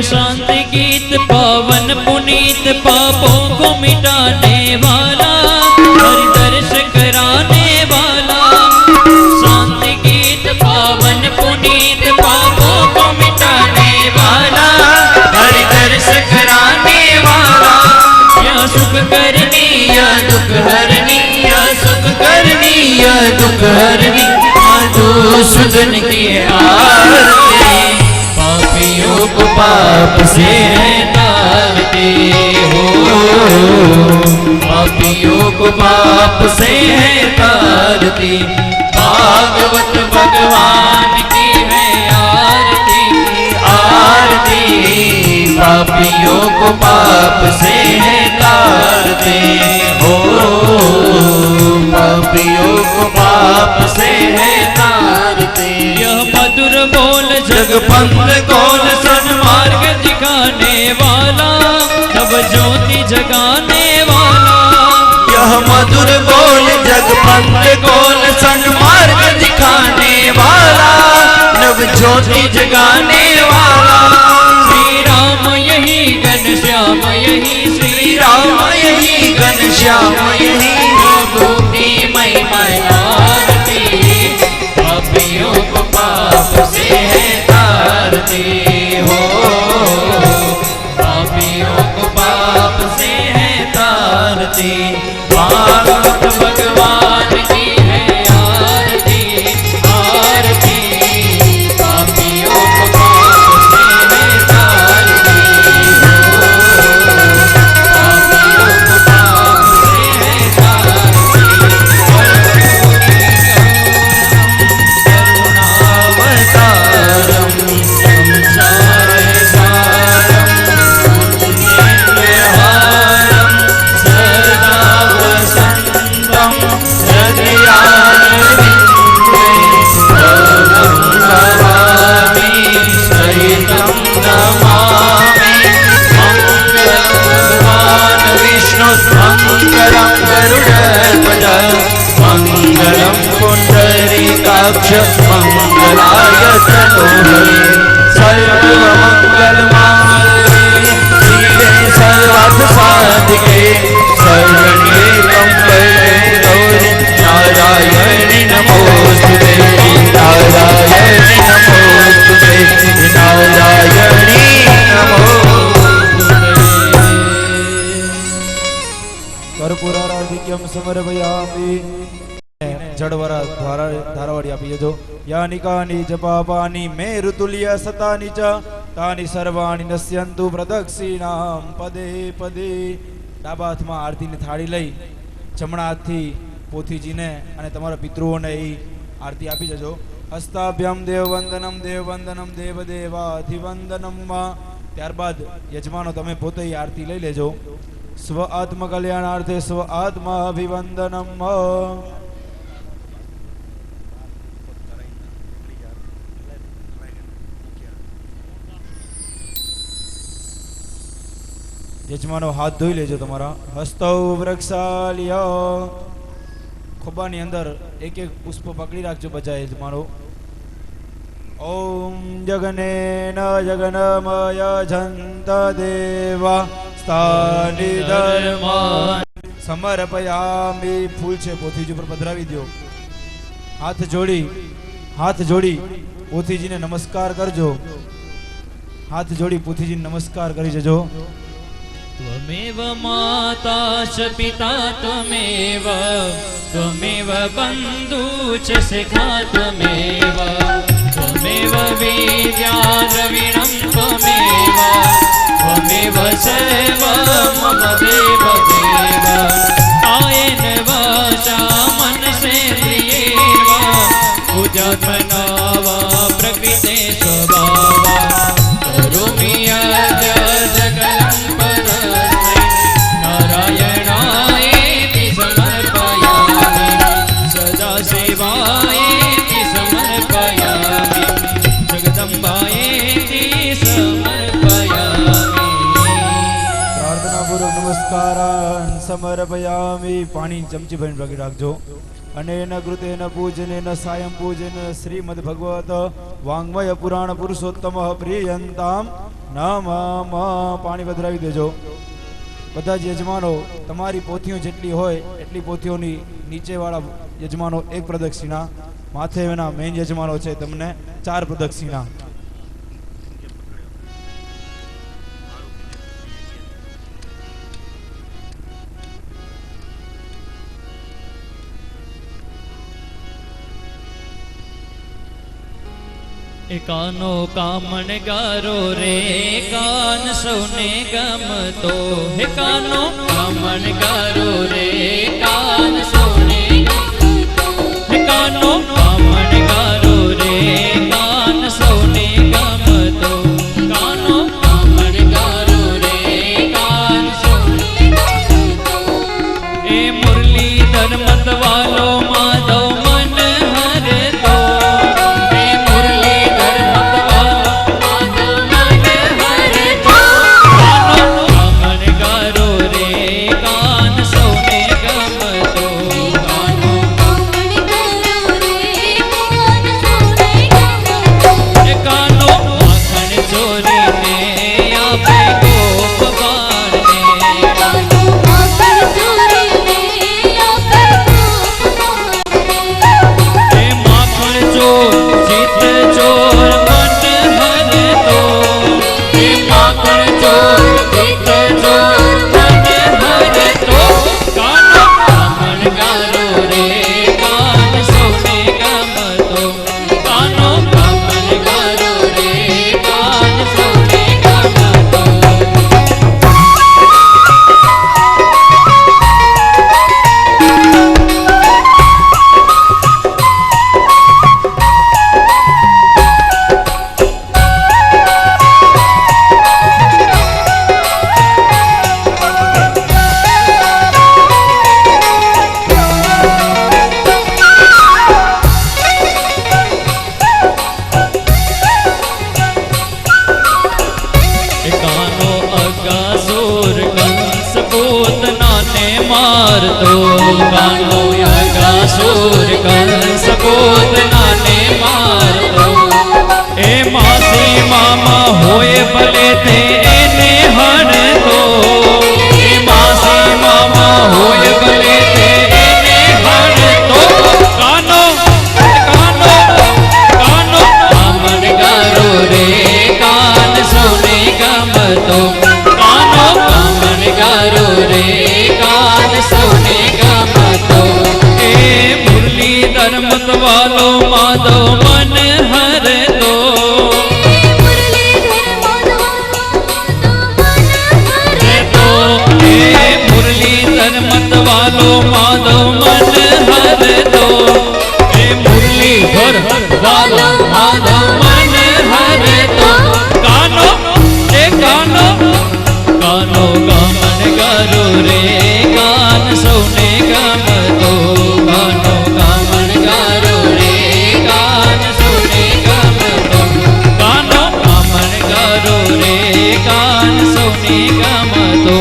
शांति गीत पावन पुनीत पापों को मिटाने वाला, हरि दर्श कराने वाला। शांति गीत पावन पुनीत पापों को मिटाने वाला, हरि दर्श कराने वाला। यह सुख करनी या दुख हरनी, या सुख करनी या दुख हरनी, साधु सुदन की आरती। पापियों को पाप से है तारती। हो पापियों को पाप से है तारती। भागवत भगवान की है आरती आरती, पापियों को पाप से है तारती। हो पापियों को पाप से है तारती। यह मधुर बोल जगपंथ गोल सन्मार्ग दिखाने वाला, नव ज्योति जगाने वाला। यह मधुर बोल जगपंथ गोल सन्मार्ग दिखाने वाला, नव ज्योति जगाने वाला। श्री राम यही घनश्याम यही, श्री राम यही घनश्याम यही, प्रभु की महिमा आरती। पापियों को पाप से है तारती। हो पापियों को पाप से है तारती। भागवत भगवान की है आरती आरती, पापियों को पाप से है तारती। हो મંગલાય તનોહરી સર્વમંગલમાંગલ્ये શિવે સર્વાર્થ સાધિકે શરણ્યે ત્ર્યંબકે ગૌરી નારાયણી નમોસ્તુતે નારાયણી નમોસ્તુતે નારાયણી કર્પૂરારાધિક્યમ સમર્પયામિ જડવરા ધારાવાળી આપી દેજો યાનિકાની જપાપાની મે ઋતુલ્ય સતાની ચ તાની સર્વાણી નશ્યંતુ પ્રદક્ષિણામ પદે પદે. ડાબા હાથમાં આરતીની થાળી લઈ જમણા હાથથી પોથીજીને અને તમારા પિતૃઓને એ આરતી આપી દેજો. હસ્તાભ્યમ દેવવંદનમ દેવવંદનમ દેવદેવાધિવંદનમ. ત્યારબાદ યજમાનો તમે પોતે આરતી લઈ લેજો. સ્વ આત્મ કલ્યાણાર્થે સ્વ આત્મા અભિવંદનમ. યજમાનો હાથ ધોઈ લેજો તમારા. હસ્તૌ વૃક્ષાલ્ય. ખોબાની અંદર એક એક પુષ્પ પકડી રાખજો બધા યજમાનો. ઓમ જગનેન જગનમય જંત દેવા સ્થાનિ ધર્મ સમર્પયામિ. ફૂલ છે પોથીજી ઉપર પધરાવી દો. હાથ જોડી પોથીજીને નમસ્કાર કરજો. હાથ જોડી પોથીજીને નમસ્કાર કરી જજો. त्वमेव माता च पिता त्वमेव त्वमेव बन्धु च सखा त्वमेव त्वमेव विद्या द्रविणं त्वमेव त्वमेव सर्व मम देव देव कायेन वाचा मनसेन्द्रियेण पूजात्मना वा प्रकृते स्वभावा करोमि यज्ञ सकलं नारायणायेति समर्पयामि सदा सेवायेति समर्पयामि जगदम्बायेति समर्पयामि. પ્રાર્થનાપૂર્વક નમસ્કારાન સમર્પયામિ. પાણી ચમચી ભરીને પકડી રાખજો. અનેન કૃતેન પૂજનેન સાયં પૂજન શ્રીમદ ભગવત વાંગ્મય પુરાણ પુરુષોત્તમ પ્રિયંતામ નમઃ. પાણી પધરાવી દેજો. બધા જ યજમાનો તમારી પોથીઓ જેટલી હોય એટલી પોથીઓની નીચેવાળા યજમાનો એક પ્રદક્ષિણા, માથેના મેઇન યજમાનો છે તમને 4 પ્રદક્ષિણા. એકાનો કામણ ગારો રે કાન સૌને ગમતો. એકાનો કામણ ગારો રે કાન સૌને ગમતો. એકાનો કામણ ગારો રે કાન સૌને ગમતો. કાનો કામણ ગારો રે કાન સૌને ગમતો. એ મુરલીધર મતવાલો માધવ મન હરતો. મારતો ગાનો યગાસુર કંસ પોતનાને ગમતો ગાનો કામણ ગારો રે ગાન સોને ગમતો ગાનો કામણ ગારો રે ગાન સોને ગમતો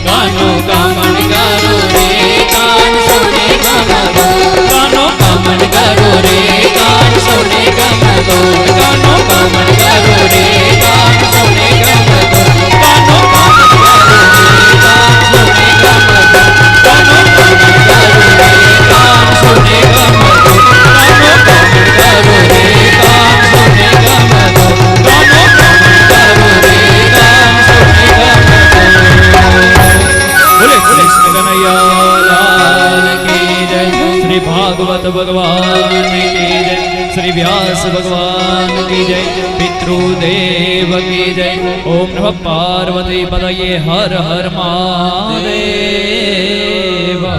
ગાનો કામણ ગારો રે ગાન સોને ગમતો ગાનો કામણ ગારો રે ગાન સોને ગમતો ગાનો કામણ ગારો રે ગાન સોને ગમતો ગાનો કામણ ગારો રે ગાન સોને ગમતો ગાનો કામણ ગારો રે ગાન સોને ગમતો ગાનો કામણ ગારો રે ગાન સોને ગમતો ગાનો કામણ ગારો રે ગાન સોને ગમતો બોલે કૃષ્ણ કનૈયા લાલ કી જય શ્રી ભાગવત ભગવાન કી જય श्री व्यास भगवान की जय पितृदेव की जय ओम नमः पार्वती पतये हर हर महादेव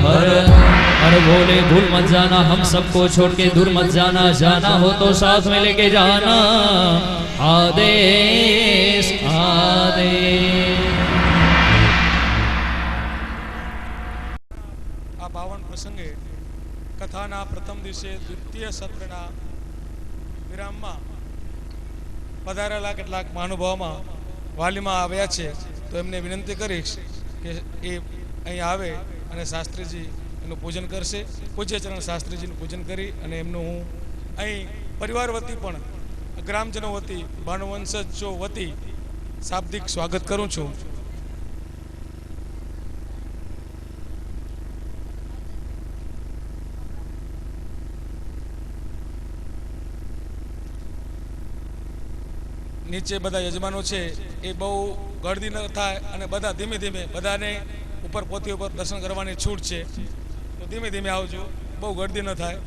हर हर बोले भूल मत जाना हम सबको छोड़ के दूर मत जाना जाना हो तो साथ में लेके जाना आदेश आदेश આ પાવન પ્રસંગે કથાના પ્રથમ દિવસે દ્વિતીય સત્રના વિરામમાં પધારેલા કેટલાક મહાનુભાવોમાં વાલીમાં આવ્યા છે તો એમને વિનંતી કરીશ કે એ અહીં આવે અને શાસ્ત્રીજી એનું પૂજન કરશે પૂજ્ય ચરણ શાસ્ત્રીજીનું પૂજન કરી અને એમનું હું અહીં પરિવાર વતી પણ ગ્રામજનો વતી ભાનુવંશજો વતી શાબ્દિક સ્વાગત કરું છું. નીચે બધા યજમાનો છે એ બહુ ગળદી ન થાય અને બધા ધીમે ધીમે બધાને ઉપર પોથી ઉપર દર્શન કરવાની છૂટ છે તો ધીમે ધીમે આવજો, બહુ ગળદી ન થાય.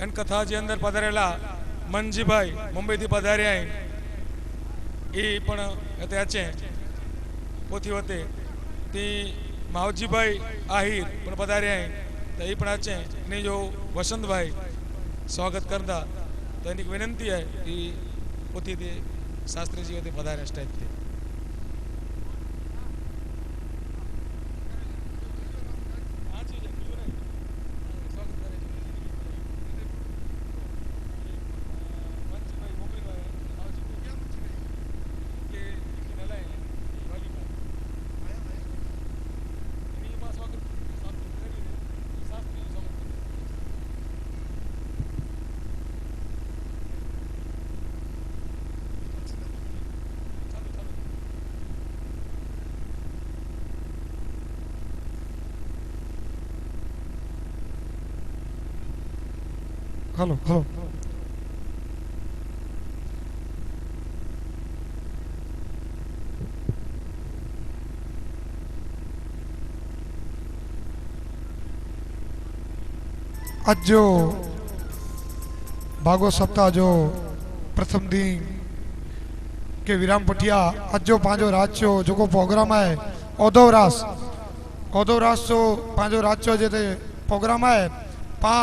એન કથાજી અંદર પધારેલા મનજીભાઈ મુંબઈથી પધાર્યા એ પણ ત્યાં છે પોથી વતે તે માવજીભાઈ આહિર પણ પધાર્યા તો એ પણ છે ને જો વસંતભાઈ સ્વાગત કરતા તો એની વિનંતી है कि પોથી તે શાસ્ત્રીજી વતે પધાર્યા સ્ટેજથી. हेलो हेलो आज जो भागवत सप्ताह जो प्रथम दिन के विराम पटिया आज जो पांचो रात जो को प्रोग्राम है औधव रास जो पांचो रात जो प्रोग्राम है पा